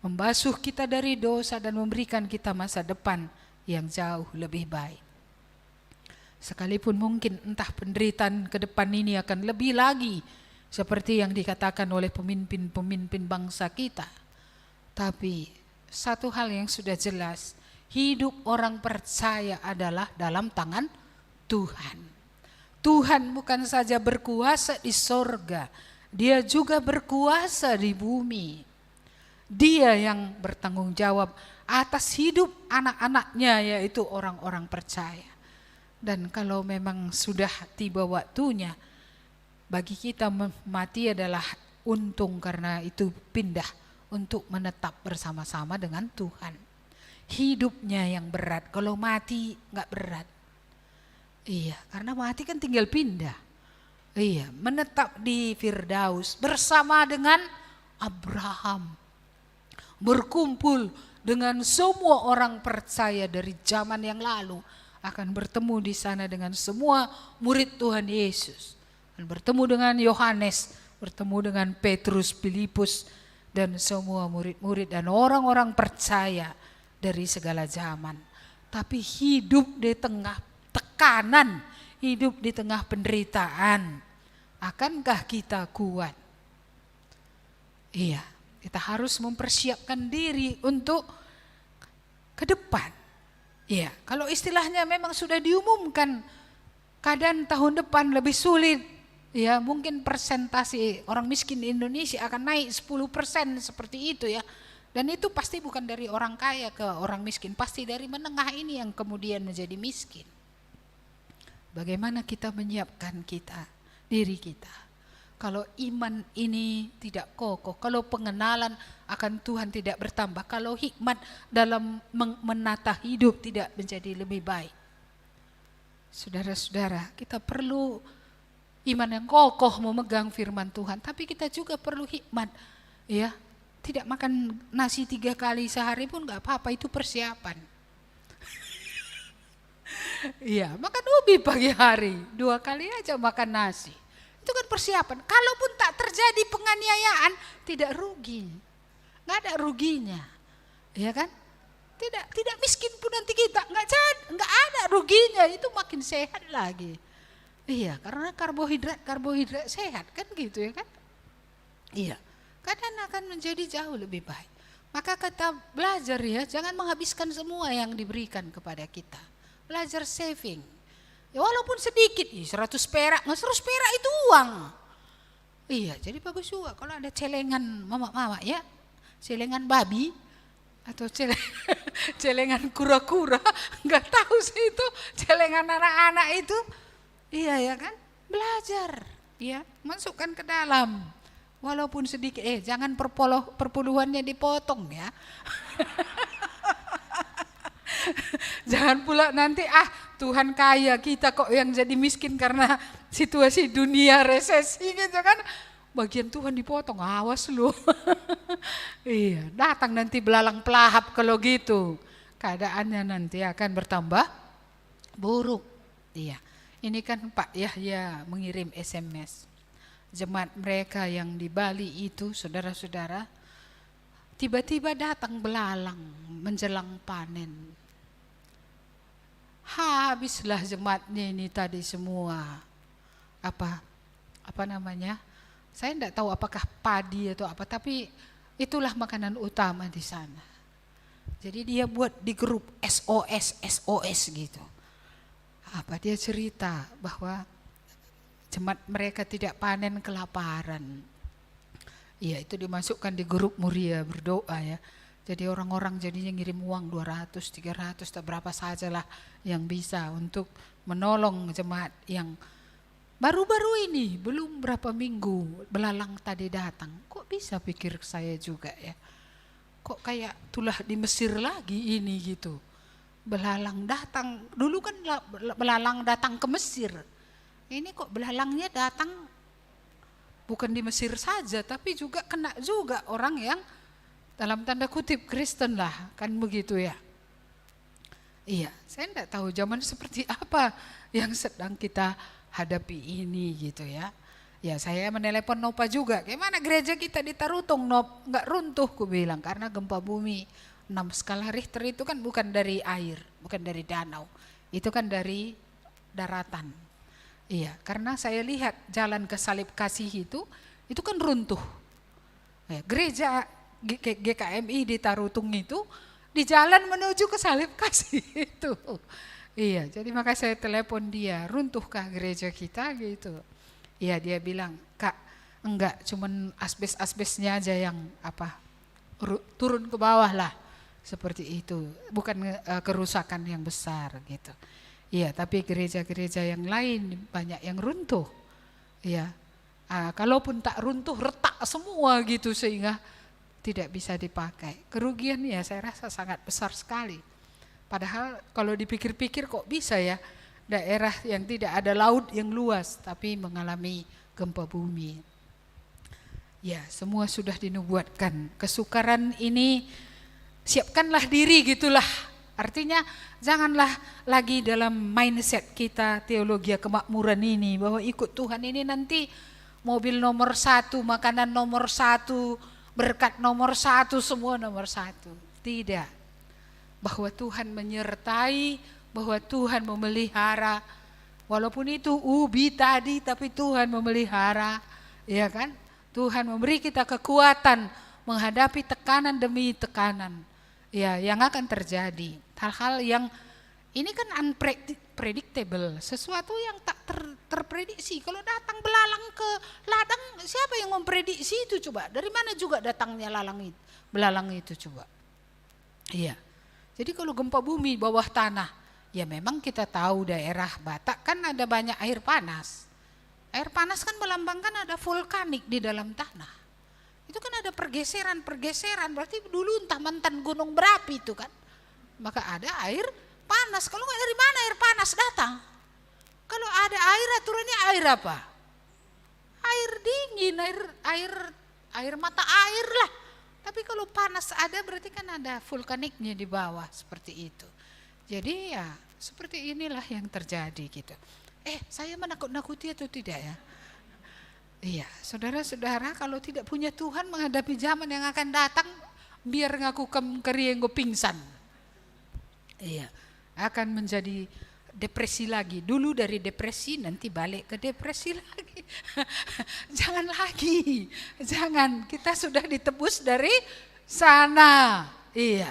membasuh kita dari dosa dan memberikan kita masa depan yang jauh lebih baik. Sekalipun mungkin entah penderitaan ke depan ini akan lebih lagi seperti yang dikatakan oleh pemimpin-pemimpin bangsa kita. Tapi satu hal yang sudah jelas, hidup orang percaya adalah dalam tangan Tuhan. Tuhan bukan saja berkuasa di sorga, Dia juga berkuasa di bumi. Dia yang bertanggung jawab atas hidup anak-anaknya, yaitu orang-orang percaya. Dan kalau memang sudah tiba waktunya, bagi kita mati adalah untung, karena itu pindah untuk menetap bersama-sama dengan Tuhan. Hidupnya yang berat, kalau mati nggak berat. Iya, karena mati kan tinggal pindah. Iya, menetap di Firdaus bersama dengan Abraham. Berkumpul dengan semua orang percaya dari zaman yang lalu, akan bertemu di sana dengan semua murid Tuhan Yesus. Dan bertemu dengan Yohanes, bertemu dengan Petrus, Filipus, dan semua murid-murid dan orang-orang percaya dari segala zaman. Tapi hidup di tengah tekanan, hidup di tengah penderitaan, akankah kita kuat? Iya, kita harus mempersiapkan diri untuk ke depan. Iya, kalau istilahnya memang sudah diumumkan keadaan tahun depan lebih sulit, ya mungkin persentase orang miskin di Indonesia akan naik 10% seperti itu ya. Dan itu pasti bukan dari orang kaya ke orang miskin, pasti dari menengah ini yang kemudian menjadi miskin. Bagaimana kita menyiapkan diri kita? Kalau iman ini tidak kokoh, kalau pengenalan akan Tuhan tidak bertambah, kalau hikmat dalam menata hidup tidak menjadi lebih baik. Saudara-saudara, kita perlu iman yang kokoh memegang firman Tuhan, tapi kita juga perlu hikmat, ya. Tidak makan nasi 3 kali sehari pun gak apa-apa, itu persiapan. Iya, makan ubi pagi hari, 2 kali aja makan nasi. Itu kan persiapan. Kalaupun tak terjadi penganiayaan, tidak rugi. Gak ada ruginya. Iya kan? Tidak miskin pun nanti kita, gak ada ruginya, itu makin sehat lagi. Iya, karena karbohidrat sehat kan gitu ya kan? Iya. Keadaan akan menjadi jauh lebih baik. Maka kita belajar ya, jangan menghabiskan semua yang diberikan kepada kita. Belajar saving. Ya walaupun sedikit, 100 perak, 100 perak itu uang. Iya, jadi bagus juga kalau ada celengan mama-mama ya, celengan babi atau celengan kura-kura, nggak tahu sih itu celengan anak-anak itu. Iya ya kan, belajar, ya masukkan ke dalam. Walaupun sedikit, jangan perpuluhannya dipotong ya. Jangan pula nanti Tuhan kaya, kita kok yang jadi miskin karena situasi dunia resesi gitu kan. Bagian Tuhan dipotong, awas lu. Iya, datang nanti belalang pelahap kalau gitu. Keadaannya nanti akan bertambah buruk. Iya, ini kan Pak Yahya mengirim SMS. Jemaat mereka yang di Bali itu, saudara-saudara, tiba-tiba datang belalang menjelang panen. Habislah jemaatnya ini tadi semua. Apa namanya? Saya tidak tahu apakah padi atau apa, tapi itulah makanan utama di sana. Jadi dia buat di grup SOS gitu. Dia cerita bahwa jemaat mereka tidak panen kelaparan. Iya, itu dimasukkan di grup Muria berdoa ya. Jadi orang-orang jadinya ngirim uang 200, 300, tak berapa sajalah yang bisa untuk menolong jemaat yang baru-baru ini, belum berapa minggu belalang tadi datang. Kok bisa pikir saya juga ya. Kok kayak tulah di Mesir lagi ini gitu. Belalang datang, dulu kan belalang datang ke Mesir. Ini kok belalangnya datang bukan di Mesir saja, tapi juga kena juga orang yang dalam tanda kutip Kristen lah, kan begitu ya. Iya, saya tidak tahu zaman seperti apa yang sedang kita hadapi ini gitu ya. Ya saya menelepon Nopa juga, gimana gereja kita di Tarutung Nop, nggak runtuh ku bilang, karena gempa bumi 6 skala Richter itu kan bukan dari air, bukan dari danau, itu kan dari daratan. Iya, karena saya lihat jalan ke Salib Kasih itu kan runtuh. Ya, gereja GKMI di Tarutung itu di jalan menuju ke salib kasih itu. Iya, jadi makanya saya telepon dia, runtuhkah gereja kita gitu. Iya, dia bilang, Kak, enggak, cuman asbes-asbesnya aja yang turun ke bawah lah, seperti itu, bukan kerusakan yang besar gitu. Iya, tapi gereja-gereja yang lain banyak yang runtuh. Iya, kalaupun tak runtuh, retak semua gitu sehingga tidak bisa dipakai. Kerugian ya saya rasa sangat besar sekali. Padahal kalau dipikir-pikir kok bisa ya daerah yang tidak ada laut yang luas tapi mengalami gempa bumi. Ya, semua sudah dinubuatkan. Kesukaran ini siapkanlah diri gitulah. Artinya janganlah lagi dalam mindset kita teologi kemakmuran ini bahwa ikut Tuhan ini nanti mobil nomor 1, makanan nomor 1, berkat nomor 1, semua nomor 1. Tidak. Bahwa Tuhan menyertai, bahwa Tuhan memelihara. Walaupun itu ubi tadi tapi Tuhan memelihara, ya kan? Tuhan memberi kita kekuatan menghadapi tekanan demi tekanan. Ya, yang akan terjadi. Hal-hal yang ini kan unpredictable, sesuatu yang tak terprediksi. Kalau datang belalang ke ladang, siapa yang memprediksi itu coba? Dari mana juga datangnya belalang itu coba? Iya. Jadi kalau gempa bumi bawah tanah, ya memang kita tahu daerah Batak kan ada banyak air panas. Air panas kan melambangkan ada vulkanik di dalam tanah. Itu kan ada pergeseran, berarti dulu entah mantan gunung berapi itu kan. Maka ada air panas. Kalau nggak, dari mana air panas datang? Kalau ada air, aturannya air apa? Air dingin, air mata air lah. Tapi kalau panas ada, berarti kan ada vulkaniknya di bawah, seperti itu. Jadi ya seperti inilah yang terjadi gitu. Saya menakut-nakuti atau tidak ya? Iya, saudara-saudara, kalau tidak punya Tuhan menghadapi zaman yang akan datang, biar ngaku kerieng pingsan. Iya, akan menjadi depresi lagi. Dulu dari depresi nanti balik ke depresi lagi. Jangan lagi, jangan. Kita sudah ditebus dari sana. Iya,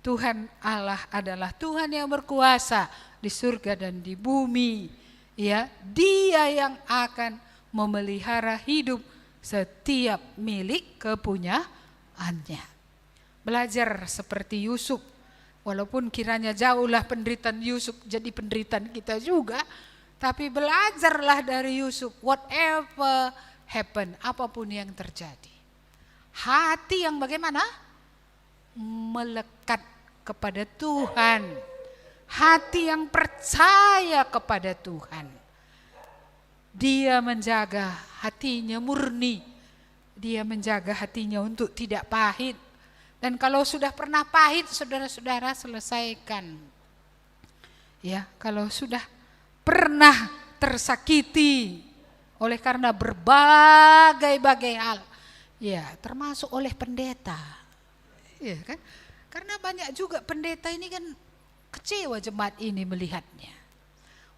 Tuhan Allah adalah Tuhan yang berkuasa di surga dan di bumi. Ya, Dia yang akan memelihara hidup setiap milik kepunyaannya. Belajar seperti Yusuf, walaupun kiranya jauhlah penderitaan Yusuf jadi penderitaan kita juga, tapi belajarlah dari Yusuf, whatever happen, apapun yang terjadi. Hati yang bagaimana? Melekat kepada Tuhan. Hati yang percaya kepada Tuhan. Dia menjaga hatinya murni. Dia menjaga hatinya untuk tidak pahit. Dan kalau sudah pernah pahit, saudara-saudara selesaikan. Ya, kalau sudah pernah tersakiti oleh karena berbagai-bagai hal, ya termasuk oleh pendeta. Ya kan? Karena banyak juga pendeta ini kan kecewa jemaat ini melihatnya.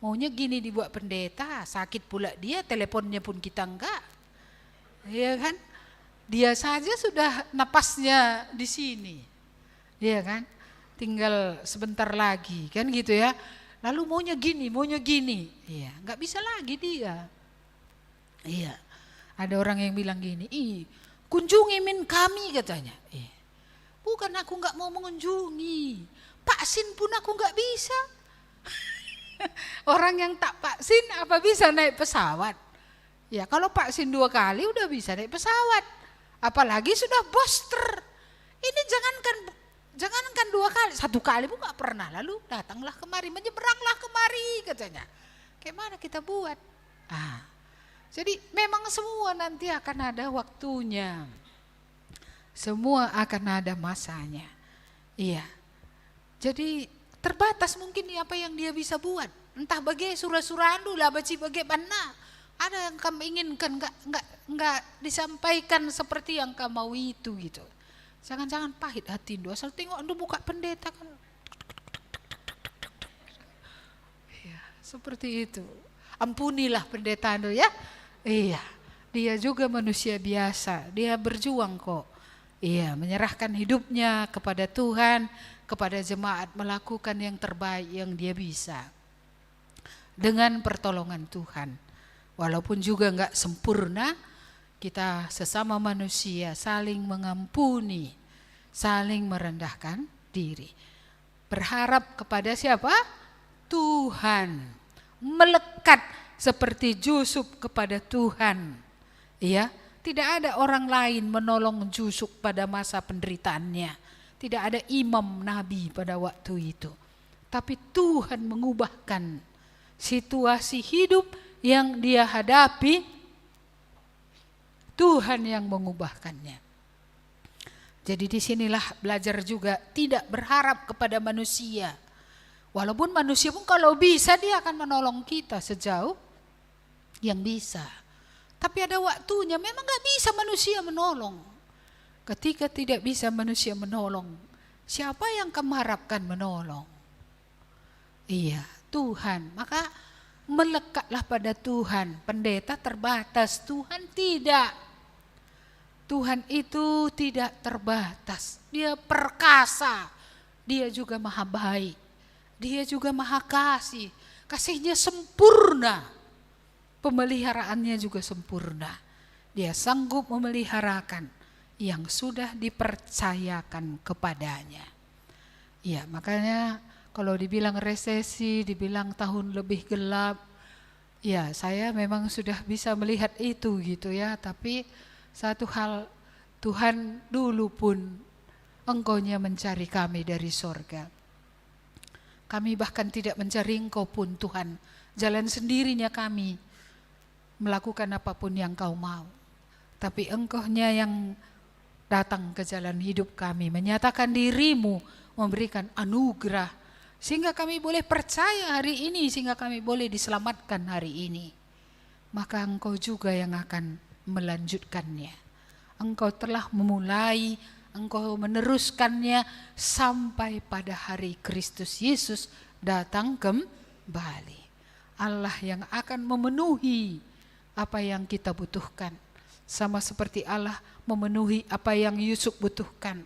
Maunya gini dibuat pendeta, sakit pula dia, teleponnya pun kita enggak. Iya kan? Dia saja sudah napasnya di sini. Iya kan? Tinggal sebentar lagi, kan gitu ya. Lalu maunya gini. Iya, enggak bisa lagi dia. Iya. Ada orang yang bilang gini, kunjungi kami katanya. Bukan aku enggak mau mengunjungi. Vaksin pun aku enggak bisa. Orang yang tak vaksin apa bisa naik pesawat? Ya kalau vaksin 2 kali udah bisa naik pesawat. Apalagi sudah booster. Ini jangankan 2 kali, 1 kali pun gak pernah. Lalu datanglah kemari, menyeberanglah kemari katanya. Kayak mana kita buat? Jadi memang semua nanti akan ada waktunya. Semua akan ada masanya. Iya. Jadi terbatas mungkin apa yang dia bisa buat. Entah bagai surah-surah lah, baca bagaimana. Ada yang kamu inginkan enggak disampaikan seperti yang kamu mau itu gitu. Jangan-jangan pahit hati Ndo, asal tengok Ndo buka pendeta kan. Ya, seperti itu. Ampunilah pendeta Ndo ya. Iya. Dia juga manusia biasa, dia berjuang kok. Iya, menyerahkan hidupnya kepada Tuhan, kepada jemaat, melakukan yang terbaik yang dia bisa dengan pertolongan Tuhan. Walaupun juga enggak sempurna, kita sesama manusia saling mengampuni, saling merendahkan diri. Berharap kepada siapa? Tuhan. Melekat seperti Yusuf kepada Tuhan. Iya, tidak ada orang lain menolong Yusuf pada masa penderitaannya. Tidak ada imam nabi pada waktu itu. Tapi Tuhan mengubahkan situasi hidup yang dia hadapi. Tuhan yang mengubahkannya. Jadi disinilah belajar juga tidak berharap kepada manusia. Walaupun manusia pun kalau bisa dia akan menolong kita sejauh yang bisa. Tapi ada waktunya memang gak bisa manusia menolong. Ketika tidak bisa manusia menolong, siapa yang kamu harapkan menolong? Iya, Tuhan. Maka melekatlah pada Tuhan. Pendeta terbatas, Tuhan tidak. Tuhan itu tidak terbatas. Dia perkasa. Dia juga maha baik. Dia juga maha kasih. Kasihnya sempurna. Pemeliharaannya juga sempurna. Dia sanggup memeliharakan yang sudah dipercayakan kepadanya. Ya, makanya kalau dibilang resesi, dibilang tahun lebih gelap, ya saya memang sudah bisa melihat itu gitu ya. Tapi satu hal, Tuhan dulu pun Engkau-Nya mencari kami dari sorga. Kami bahkan tidak mencari Engkau pun Tuhan. Jalan sendirinya kami melakukan apapun yang Kau mau. Tapi Engkau-Nya yang datang ke jalan hidup kami, menyatakan diri-Mu, memberikan anugerah, sehingga kami boleh percaya hari ini, sehingga kami boleh diselamatkan hari ini. Maka Engkau juga yang akan melanjutkannya. Engkau telah memulai, Engkau meneruskannya sampai pada hari Kristus Yesus datang kembali. Allah yang akan memenuhi apa yang kita butuhkan. Sama seperti Allah memenuhi apa yang Yusuf butuhkan.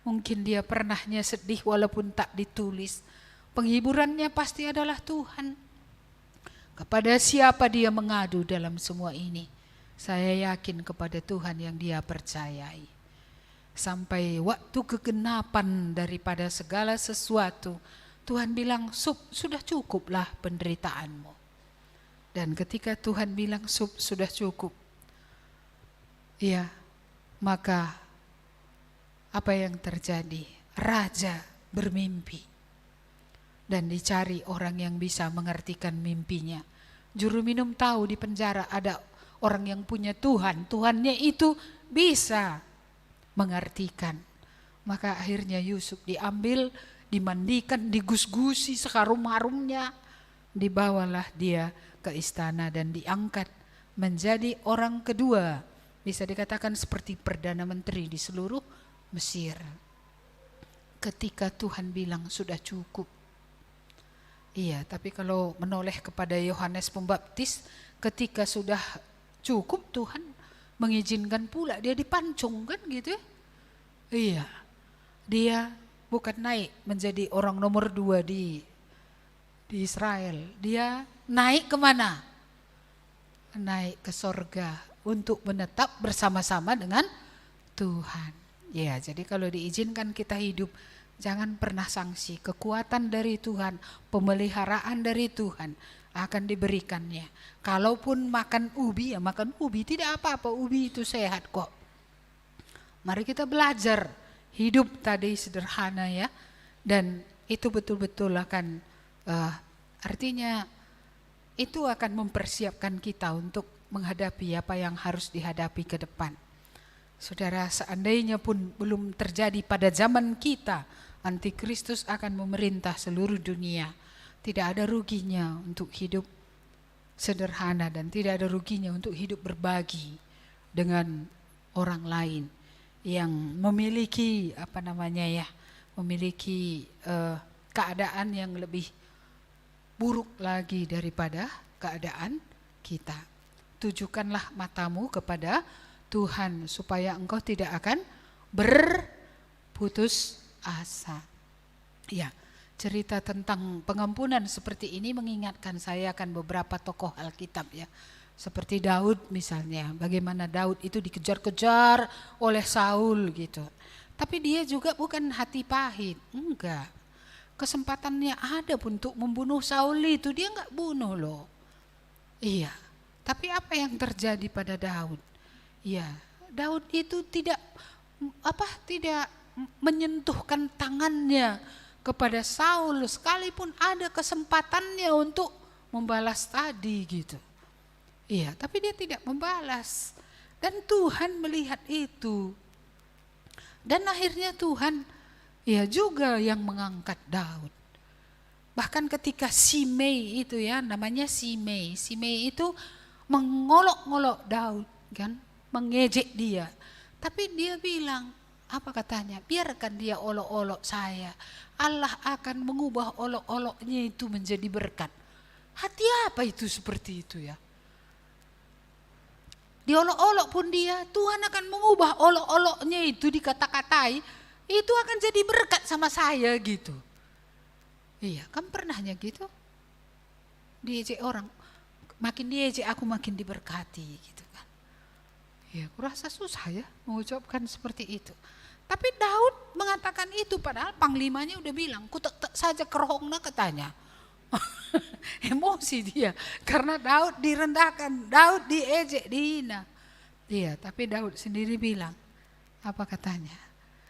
Mungkin dia pernahnya sedih walaupun tak ditulis. Penghiburannya pasti adalah Tuhan. Kepada siapa dia mengadu dalam semua ini? Saya yakin kepada Tuhan yang dia percayai. Sampai waktu kegenapan daripada segala sesuatu, Tuhan bilang, sudah cukuplah penderitaanmu. Dan ketika Tuhan bilang, sudah cukup, ya, maka apa yang terjadi? Raja bermimpi dan dicari orang yang bisa mengartikan mimpinya. Juru minum tahu di penjara ada orang yang punya Tuhan, Tuhannya itu bisa mengartikan. Maka akhirnya Yusuf diambil, dimandikan, digus-gusi seharum-harumnya, dibawalah dia ke istana dan diangkat menjadi orang kedua, bisa dikatakan seperti Perdana Menteri di seluruh Mesir. Ketika Tuhan bilang sudah cukup. Iya, tapi kalau menoleh kepada Yohanes Pembaptis, ketika sudah cukup Tuhan mengizinkan pula dia dipancung kan gitu ya. Iya, dia bukan naik menjadi orang nomor 2 di Israel. Dia naik kemana? Naik ke sorga untuk menetap bersama-sama dengan Tuhan. Ya, jadi kalau diizinkan kita hidup, jangan pernah sangsi. Kekuatan dari Tuhan, pemeliharaan dari Tuhan akan diberikannya. Kalaupun makan ubi, ya makan ubi, tidak apa-apa, ubi itu sehat kok. Mari kita belajar hidup tadi sederhana ya. Dan itu betul-betul akan artinya itu akan mempersiapkan kita untuk menghadapi apa yang harus dihadapi ke depan. Saudara, seandainya pun belum terjadi pada zaman kita, Antikristus akan memerintah seluruh dunia. Tidak ada ruginya untuk hidup sederhana dan tidak ada ruginya untuk hidup berbagi dengan orang lain yang memiliki memiliki keadaan yang lebih buruk lagi daripada keadaan kita. Tujukanlah matamu kepada Tuhan supaya engkau tidak akan berputus asa. Ya, cerita tentang pengampunan seperti ini mengingatkan saya akan beberapa tokoh Alkitab ya. Seperti Daud misalnya, bagaimana Daud itu dikejar-kejar oleh Saul gitu. Tapi dia juga bukan hati pahit, enggak. Kesempatannya ada untuk membunuh Saul itu, dia enggak bunuh loh. Iya, tapi apa yang terjadi pada Daud? Iya, Daud itu tidak menyentuhkan tangannya kepada Saul sekalipun ada kesempatannya untuk membalas tadi gitu. Iya, tapi dia tidak membalas. Dan Tuhan melihat itu. Dan akhirnya Tuhan ya juga yang mengangkat Daud. Bahkan ketika Simei itu ya, namanya Simei. Simei itu mengolok-olok Daud kan, mengejek dia. Tapi dia bilang, apa katanya? Biarkan dia olok-olok saya. Allah akan mengubah olok-oloknya itu menjadi berkat. Hati apa itu seperti itu ya? Diolok-olok pun dia, Tuhan akan mengubah olok-oloknya itu dikata-katai, itu akan jadi berkat sama saya gitu. Iya, kan pernahnya gitu. Diejek orang, makin diejek aku makin diberkati gitu kan. Ya, aku rasa susah ya mengucapkan seperti itu. Tapi Daud mengatakan itu padahal panglimanya udah bilang, ku tek saja kerohongna katanya. Emosi dia karena Daud direndahkan, Daud diejek, dihina. Iya, tapi Daud sendiri bilang, apa katanya?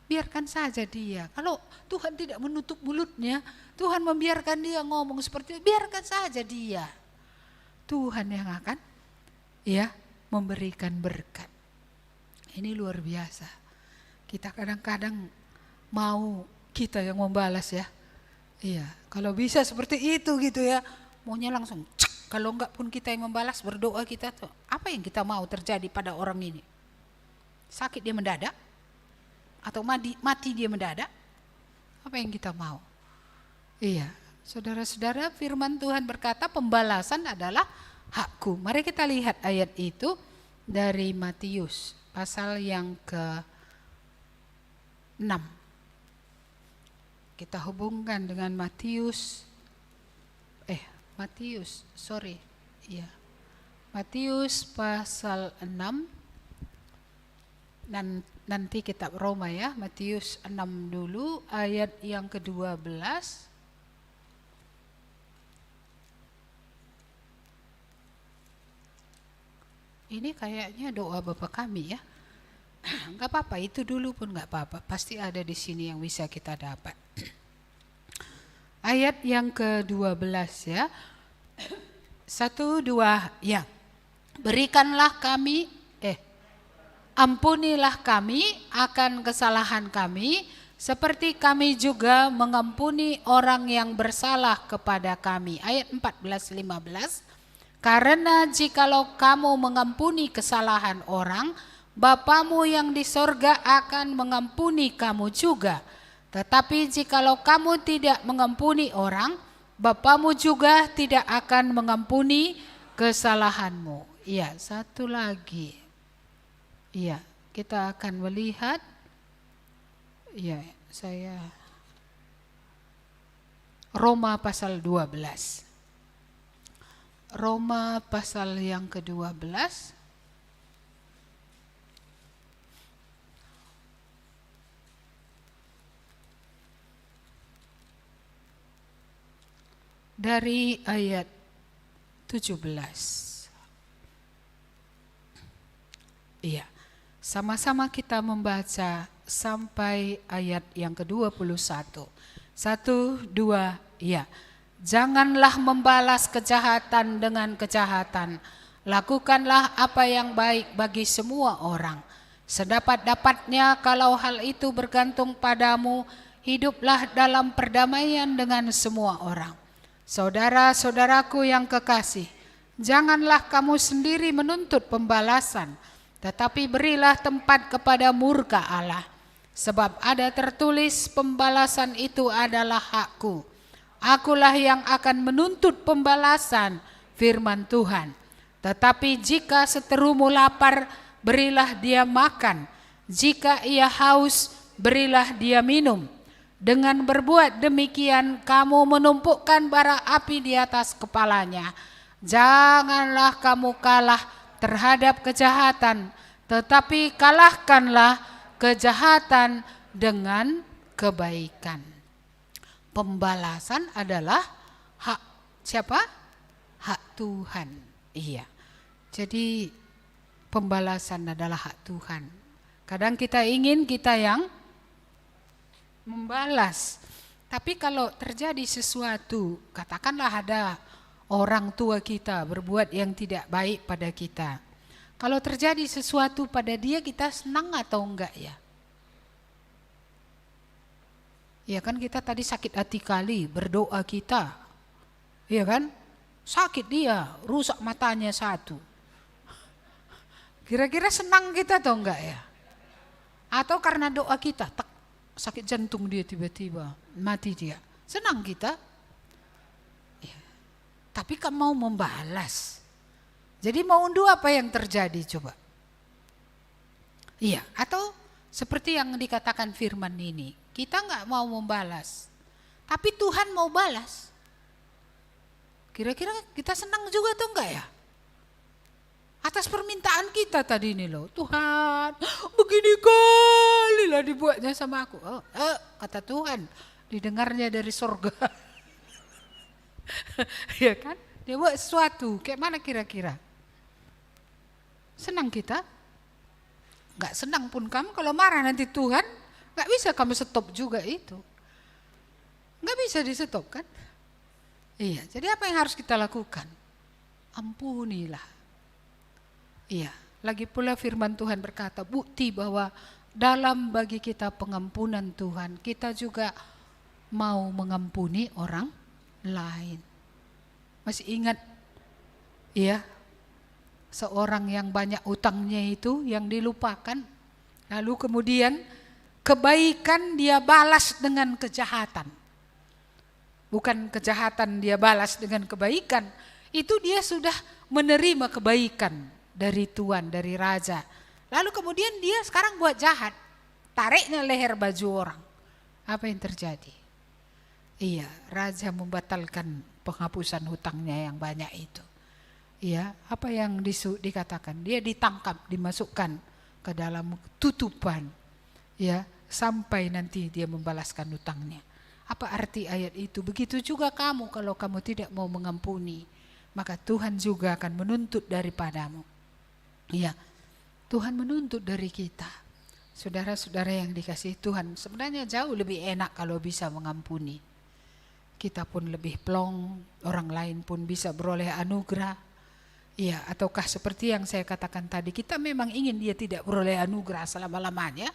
Biarkan saja dia. Kalau Tuhan tidak menutup mulutnya, Tuhan membiarkan dia ngomong seperti itu, biarkan saja dia. Tuhan yang akan ya memberikan berkat. Ini luar biasa. Kita kadang-kadang mau kita yang membalas ya. Iya, kalau bisa seperti itu gitu ya, maunya langsung cek. Kalau enggak pun kita yang membalas, berdoa kita tuh, apa yang kita mau terjadi pada orang ini? Sakit dia mendadak? Atau mati dia mendadak? Apa yang kita mau? Iya, saudara-saudara, firman Tuhan berkata pembalasan adalah hakku. Mari kita lihat ayat itu dari Matius, pasal yang ke-6. Kita hubungkan dengan Matius pasal 6. Nanti kitab Roma ya, Matius 6 dulu ayat yang ke-12. Ini kayaknya doa Bapa kami ya. Enggak apa-apa, itu dulu pun enggak apa-apa. Pasti ada di sini yang bisa kita dapat. Ayat yang ke-12 ya. 1, 2 ya. Ampunilah kami akan kesalahan kami, seperti kami juga mengampuni orang yang bersalah kepada kami. Ayat 14-15. Karena jikalau kamu mengampuni kesalahan orang, Bapamu yang di sorga akan mengampuni kamu juga. Tetapi jikalau kamu tidak mengampuni orang, Bapamu juga tidak akan mengampuni kesalahanmu. Iya, satu lagi. Iya, kita akan melihat. Iya, Roma pasal 12. Roma pasal yang ke-12. Dari ayat 17. Iya, sama-sama kita membaca sampai ayat yang ke-21. 1, 2, iya. Janganlah membalas kejahatan dengan kejahatan. Lakukanlah apa yang baik bagi semua orang. Sedapat-dapatnya kalau hal itu bergantung padamu, hiduplah dalam perdamaian dengan semua orang. Saudara-saudaraku yang kekasih, janganlah kamu sendiri menuntut pembalasan, tetapi berilah tempat kepada murka Allah. Sebab ada tertulis, pembalasan itu adalah hakku. Akulah yang akan menuntut pembalasan, firman Tuhan. Tetapi jika seterumu lapar, berilah dia makan. Jika ia haus, berilah dia minum. Dengan berbuat demikian, kamu menumpukkan bara api di atas kepalanya. Janganlah kamu kalah terhadap kejahatan, tetapi kalahkanlah kejahatan dengan kebaikan. Pembalasan adalah hak siapa? Hak Tuhan. Iya. Jadi pembalasan adalah hak Tuhan. Kadang kita ingin kita yang membalas. Tapi kalau terjadi sesuatu, katakanlah ada orang tua kita berbuat yang tidak baik pada kita. Kalau terjadi sesuatu pada dia, kita senang atau enggak ya? Ya kan, kita tadi sakit hati kali berdoa kita. Ya kan? Sakit dia, rusak matanya satu. Kira-kira senang kita atau enggak ya? Atau karena doa kita, sakit jantung dia tiba-tiba, mati dia. Senang kita. Ya. Tapi kan mau membalas. Jadi mau unduh apa yang terjadi coba? Iya, atau seperti yang dikatakan firman ini, kita nggak mau membalas, tapi Tuhan mau balas. Kira-kira kita senang juga atau enggak ya? Atas permintaan kita tadi ini loh, Tuhan begini kali lah dibuatnya sama aku. Kata Tuhan, didengarnya dari surga. Ya kan? Dia buat sesuatu, kayak mana kira-kira? Senang kita? Enggak senang pun kamu kalau marah nanti Tuhan, enggak bisa kamu stop juga itu. Enggak bisa di stop kan? Iya, jadi apa yang harus kita lakukan? Ampunilah. Iya, lagi pula firman Tuhan berkata, bukti bahwa dalam bagi kita pengampunan Tuhan, kita juga mau mengampuni orang lain. Masih ingat ya, seorang yang banyak utangnya itu yang dilupakan, lalu kemudian kebaikan dia balas dengan kejahatan. Bukan kejahatan dia balas dengan kebaikan, itu dia sudah menerima kebaikan dari Tuhan, dari Raja. Lalu kemudian dia sekarang buat jahat, tariknya leher baju orang. Apa yang terjadi? Iya, Raja membatalkan penghapusan hutangnya yang banyak itu. Iya, apa yang dikatakan? Dia ditangkap, dimasukkan ke dalam tutupan, ya, sampai nanti dia membalaskan hutangnya. Apa arti ayat itu? Begitu juga kamu, kalau kamu tidak mau mengampuni, maka Tuhan juga akan menuntut daripadamu. Ya, Tuhan menuntut dari kita. Saudara-saudara yang dikasihi Tuhan, sebenarnya jauh lebih enak kalau bisa mengampuni. Kita pun lebih plong, orang lain pun bisa beroleh anugerah. Ya, ataukah seperti yang saya katakan tadi, kita memang ingin dia tidak beroleh anugerah selama-lamanya?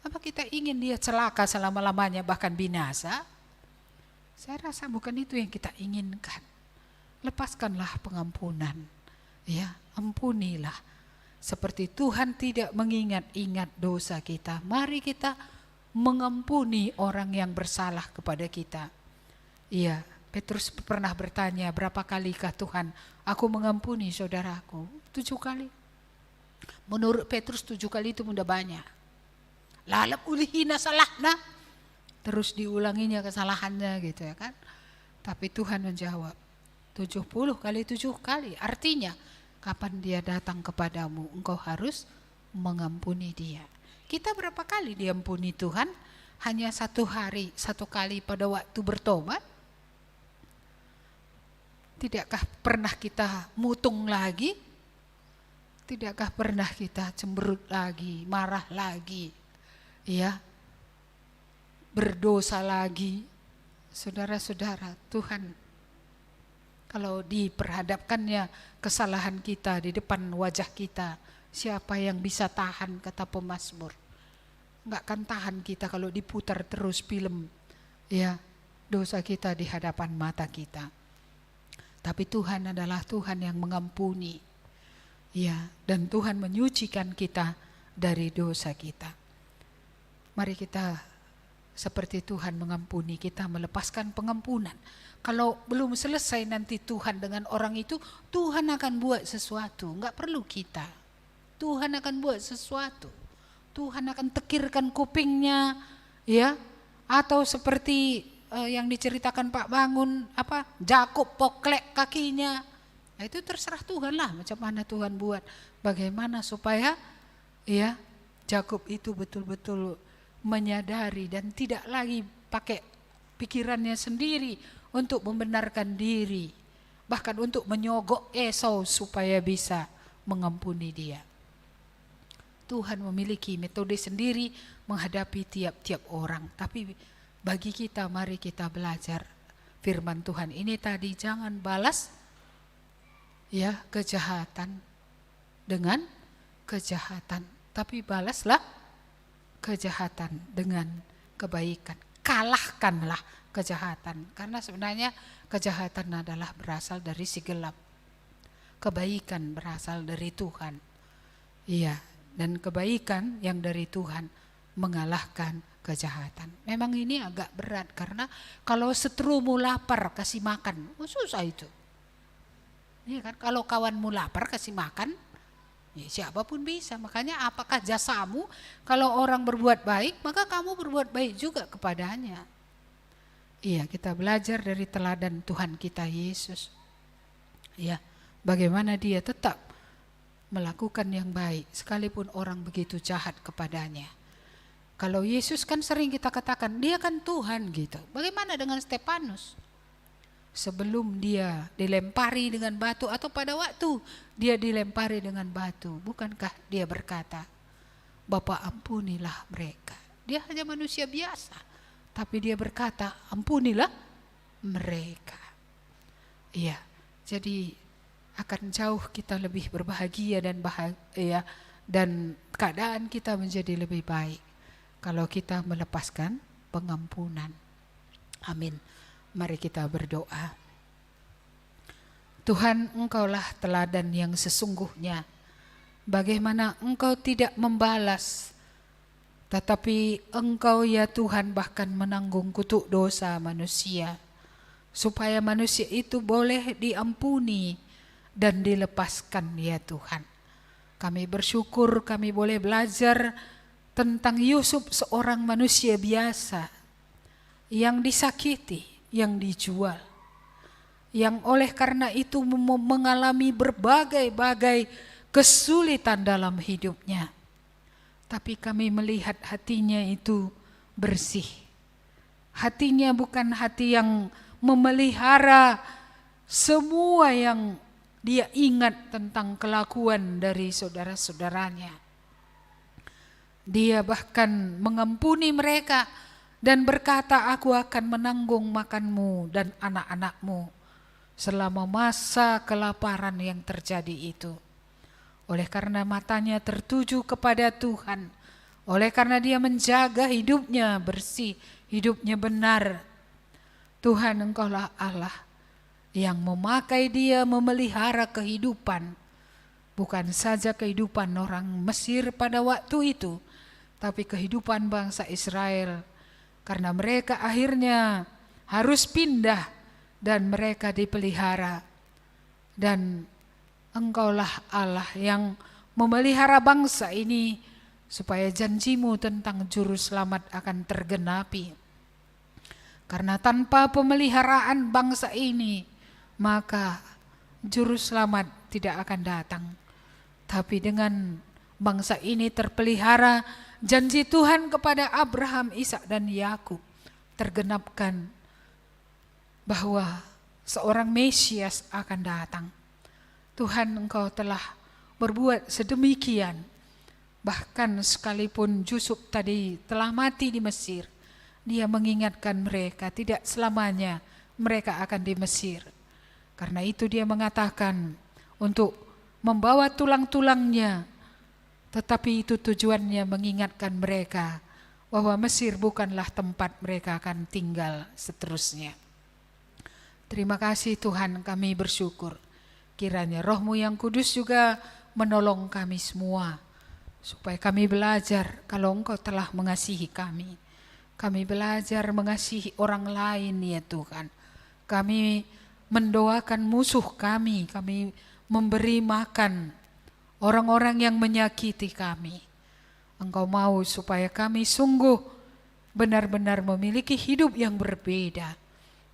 Apa kita ingin dia celaka selama-lamanya bahkan binasa? Saya rasa bukan itu yang kita inginkan. Lepaskanlah pengampunan. Ya, ampunilah. Seperti Tuhan tidak mengingat-ingat dosa kita, mari kita mengampuni orang yang bersalah kepada kita. Iya, Petrus pernah bertanya, berapa kalikah Tuhan aku mengampuni saudaraku? 7 kali. Menurut Petrus 7 kali itu udah banyak. Lalap ulihina salahna, terus diulanginya kesalahannya gitu ya kan. Tapi Tuhan menjawab 70 kali 7 kali, artinya kapan dia datang kepadamu, engkau harus mengampuni dia. Kita berapa kali diampuni Tuhan? Hanya 1 hari, 1 kali pada waktu bertobat? Tidakkah pernah kita mutung lagi? Tidakkah pernah kita cemberut lagi, marah lagi, ya, berdosa lagi? Saudara-saudara, Tuhan kalau diperhadapkannya kesalahan kita di depan wajah kita, siapa yang bisa tahan, kata pemazmur. Enggak akan tahan kita kalau diputar terus film, ya, dosa kita di hadapan mata kita. Tapi Tuhan adalah Tuhan yang mengampuni, ya, dan Tuhan menyucikan kita dari dosa kita. Mari kita seperti Tuhan mengampuni, kita melepaskan pengampunan. Kalau belum selesai nanti Tuhan dengan orang itu, Tuhan akan buat sesuatu, enggak perlu kita. Tuhan akan buat sesuatu. Tuhan akan tekirkan kupingnya, ya. Atau seperti yang diceritakan Pak Bangun, Jakub poklek kakinya. Nah, itu terserah Tuhan lah, macam mana Tuhan buat. Bagaimana supaya ya Jakub itu betul-betul menyadari dan tidak lagi pakai pikirannya sendiri untuk membenarkan diri, bahkan untuk menyogok Esau supaya bisa mengampuni dia. Tuhan memiliki metode sendiri menghadapi tiap-tiap orang. Tapi bagi kita, mari kita belajar firman Tuhan ini tadi, jangan balas ya kejahatan dengan kejahatan, tapi balaslah kejahatan dengan kebaikan. Kalahkanlah kejahatan, karena sebenarnya kejahatan adalah berasal dari si gelap. Kebaikan berasal dari Tuhan. Iya, dan kebaikan yang dari Tuhan mengalahkan kejahatan. Memang ini agak berat, karena kalau seterumu lapar kasih makan, susah itu. Iya kan, kalau kawanmu lapar kasih makan, ya siapapun bisa. Makanya apakah jasamu kalau orang berbuat baik, maka kamu berbuat baik juga kepadanya. Iya, kita belajar dari teladan Tuhan kita Yesus. Ya, bagaimana dia tetap melakukan yang baik sekalipun orang begitu jahat kepadanya. Kalau Yesus kan sering kita katakan dia kan Tuhan gitu. Bagaimana dengan Stefanus? Sebelum dia dilempari dengan batu atau pada waktu dia dilempari dengan batu, bukankah dia berkata, Bapa ampunilah mereka. Dia hanya manusia biasa, tapi dia berkata ampunilah mereka. Iya, jadi akan jauh kita lebih berbahagia dan bahagia, dan keadaan kita menjadi lebih baik kalau kita melepaskan pengampunan. Amin. Mari kita berdoa. Tuhan, Engkaulah teladan yang sesungguhnya. Bagaimana Engkau tidak membalas, tetapi Engkau ya Tuhan bahkan menanggung kutuk dosa manusia, supaya manusia itu boleh diampuni dan dilepaskan ya Tuhan. Kami bersyukur kami boleh belajar tentang Yusuf, seorang manusia biasa yang disakiti, yang dijual, yang oleh karena itu mengalami berbagai-bagai kesulitan dalam hidupnya. Tapi kami melihat hatinya itu bersih. Hatinya bukan hati yang memelihara semua yang dia ingat tentang kelakuan dari saudara-saudaranya. Dia bahkan mengampuni mereka dan berkata, aku akan menanggung makanmu dan anak-anakmu selama masa kelaparan yang terjadi itu. Oleh karena matanya tertuju kepada Tuhan, oleh karena dia menjaga hidupnya bersih, hidupnya benar, Tuhan Engkaulah Allah yang memakai dia memelihara kehidupan, bukan saja kehidupan orang Mesir pada waktu itu, tapi kehidupan bangsa Israel. Karena mereka akhirnya harus pindah dan mereka dipelihara. Dan Engkaulah Allah yang memelihara bangsa ini supaya janjimu tentang juru selamat akan tergenapi. Karena tanpa pemeliharaan bangsa ini, maka juru selamat tidak akan datang. Tapi dengan bangsa ini terpelihara, janji Tuhan kepada Abraham, Ishak dan Yakub tergenapkan bahwa seorang Mesias akan datang. Tuhan, Engkau telah berbuat sedemikian. Bahkan sekalipun Yusuf tadi telah mati di Mesir, dia mengingatkan mereka tidak selamanya mereka akan di Mesir. Karena itu dia mengatakan untuk membawa tulang-tulangnya, tetapi itu tujuannya mengingatkan mereka bahwa Mesir bukanlah tempat mereka akan tinggal seterusnya. Terima kasih Tuhan, kami bersyukur. Kiranya Roh-Mu yang kudus juga menolong kami semua, supaya kami belajar kalau Engkau telah mengasihi kami. Kami belajar mengasihi orang lain ya Tuhan. Kami mendoakan musuh kami memberi makan orang-orang yang menyakiti kami. Engkau mau supaya kami sungguh benar-benar memiliki hidup yang berbeda,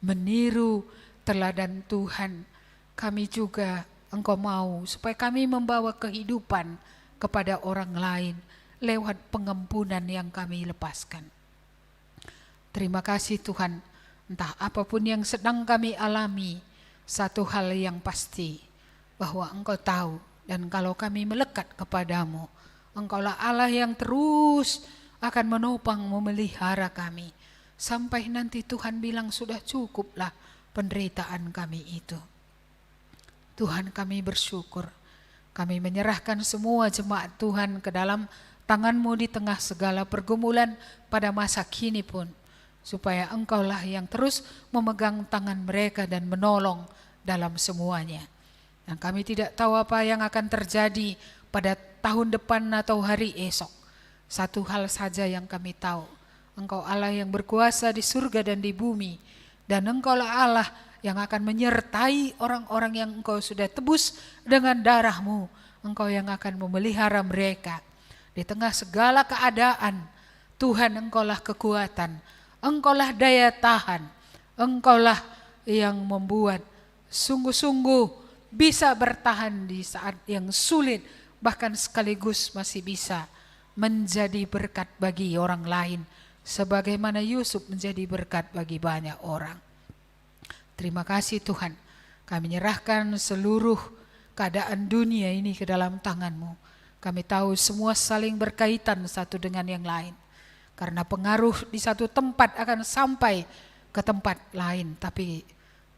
meniru teladan Tuhan. Kami juga Engkau mau supaya kami membawa kehidupan kepada orang lain lewat pengampunan yang kami lepaskan. Terima kasih Tuhan, entah apapun yang sedang kami alami, satu hal yang pasti, bahwa Engkau tahu, dan kalau kami melekat kepadamu, Engkaulah Allah yang terus akan menopang memelihara kami, sampai nanti Tuhan bilang sudah cukuplah penderitaan kami itu. Tuhan, kami bersyukur, kami menyerahkan semua jemaat Tuhan ke dalam tangan-Mu di tengah segala pergumulan pada masa kini pun, supaya Engkaulah yang terus memegang tangan mereka dan menolong dalam semuanya. Dan kami tidak tahu apa yang akan terjadi pada tahun depan atau hari esok. Satu hal saja yang kami tahu, Engkau Allah yang berkuasa di surga dan di bumi, dan Engkaulah Allah yang akan menyertai orang-orang yang Engkau sudah tebus dengan darah-Mu. Engkau yang akan memelihara mereka di tengah segala keadaan. Tuhan, Engkaulah kekuatan, Engkaulah daya tahan, Engkaulah yang membuat sungguh-sungguh bisa bertahan di saat yang sulit, bahkan sekaligus masih bisa menjadi berkat bagi orang lain, sebagaimana Yusuf menjadi berkat bagi banyak orang. Terima kasih Tuhan, kami menyerahkan seluruh keadaan dunia ini ke dalam tangan-Mu. Kami tahu semua saling berkaitan satu dengan yang lain, karena pengaruh di satu tempat akan sampai ke tempat lain. Tapi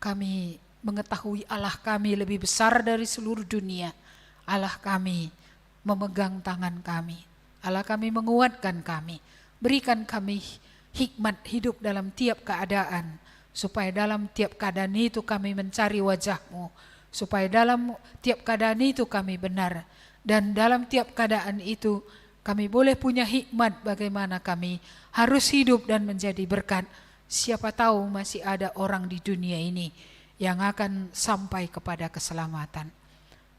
kami mengetahui Allah kami lebih besar dari seluruh dunia. Allah kami memegang tangan kami, Allah kami menguatkan kami. Berikan kami hikmat hidup dalam tiap keadaan, supaya dalam tiap keadaan itu kami mencari wajah-Mu, supaya dalam tiap keadaan itu kami benar, dan dalam tiap keadaan itu kami boleh punya hikmat bagaimana kami harus hidup dan menjadi berkat. Siapa tahu masih ada orang di dunia ini yang akan sampai kepada keselamatan.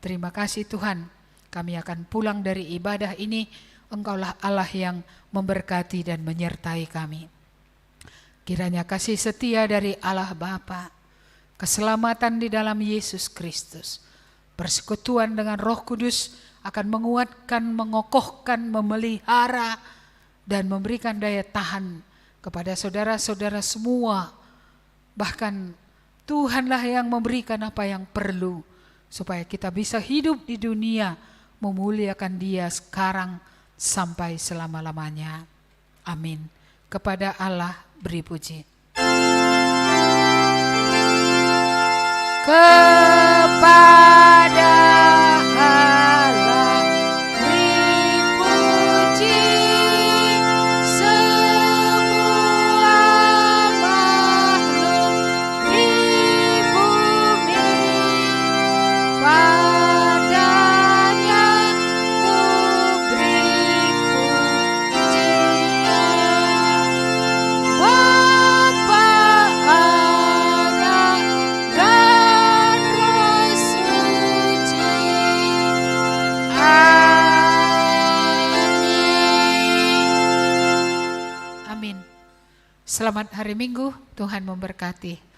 Terima kasih Tuhan, kami akan pulang dari ibadah ini, Engkaulah Allah yang memberkati dan menyertai kami. Kiranya kasih setia dari Allah Bapa, keselamatan di dalam Yesus Kristus, persekutuan dengan Roh Kudus akan menguatkan, mengokohkan, memelihara, dan memberikan daya tahan kepada saudara-saudara semua. Bahkan Tuhanlah yang memberikan apa yang perlu, supaya kita bisa hidup di dunia memuliakan Dia sekarang sampai selama-lamanya. Amin. Kepada Allah beri puji. Kepada Allah beri puji, semua makhluk di bumi. Padanya ku beri pujian. Bapa, Anak, dan Roh Suci. Amin. Amin. Selamat hari Minggu, Tuhan memberkati.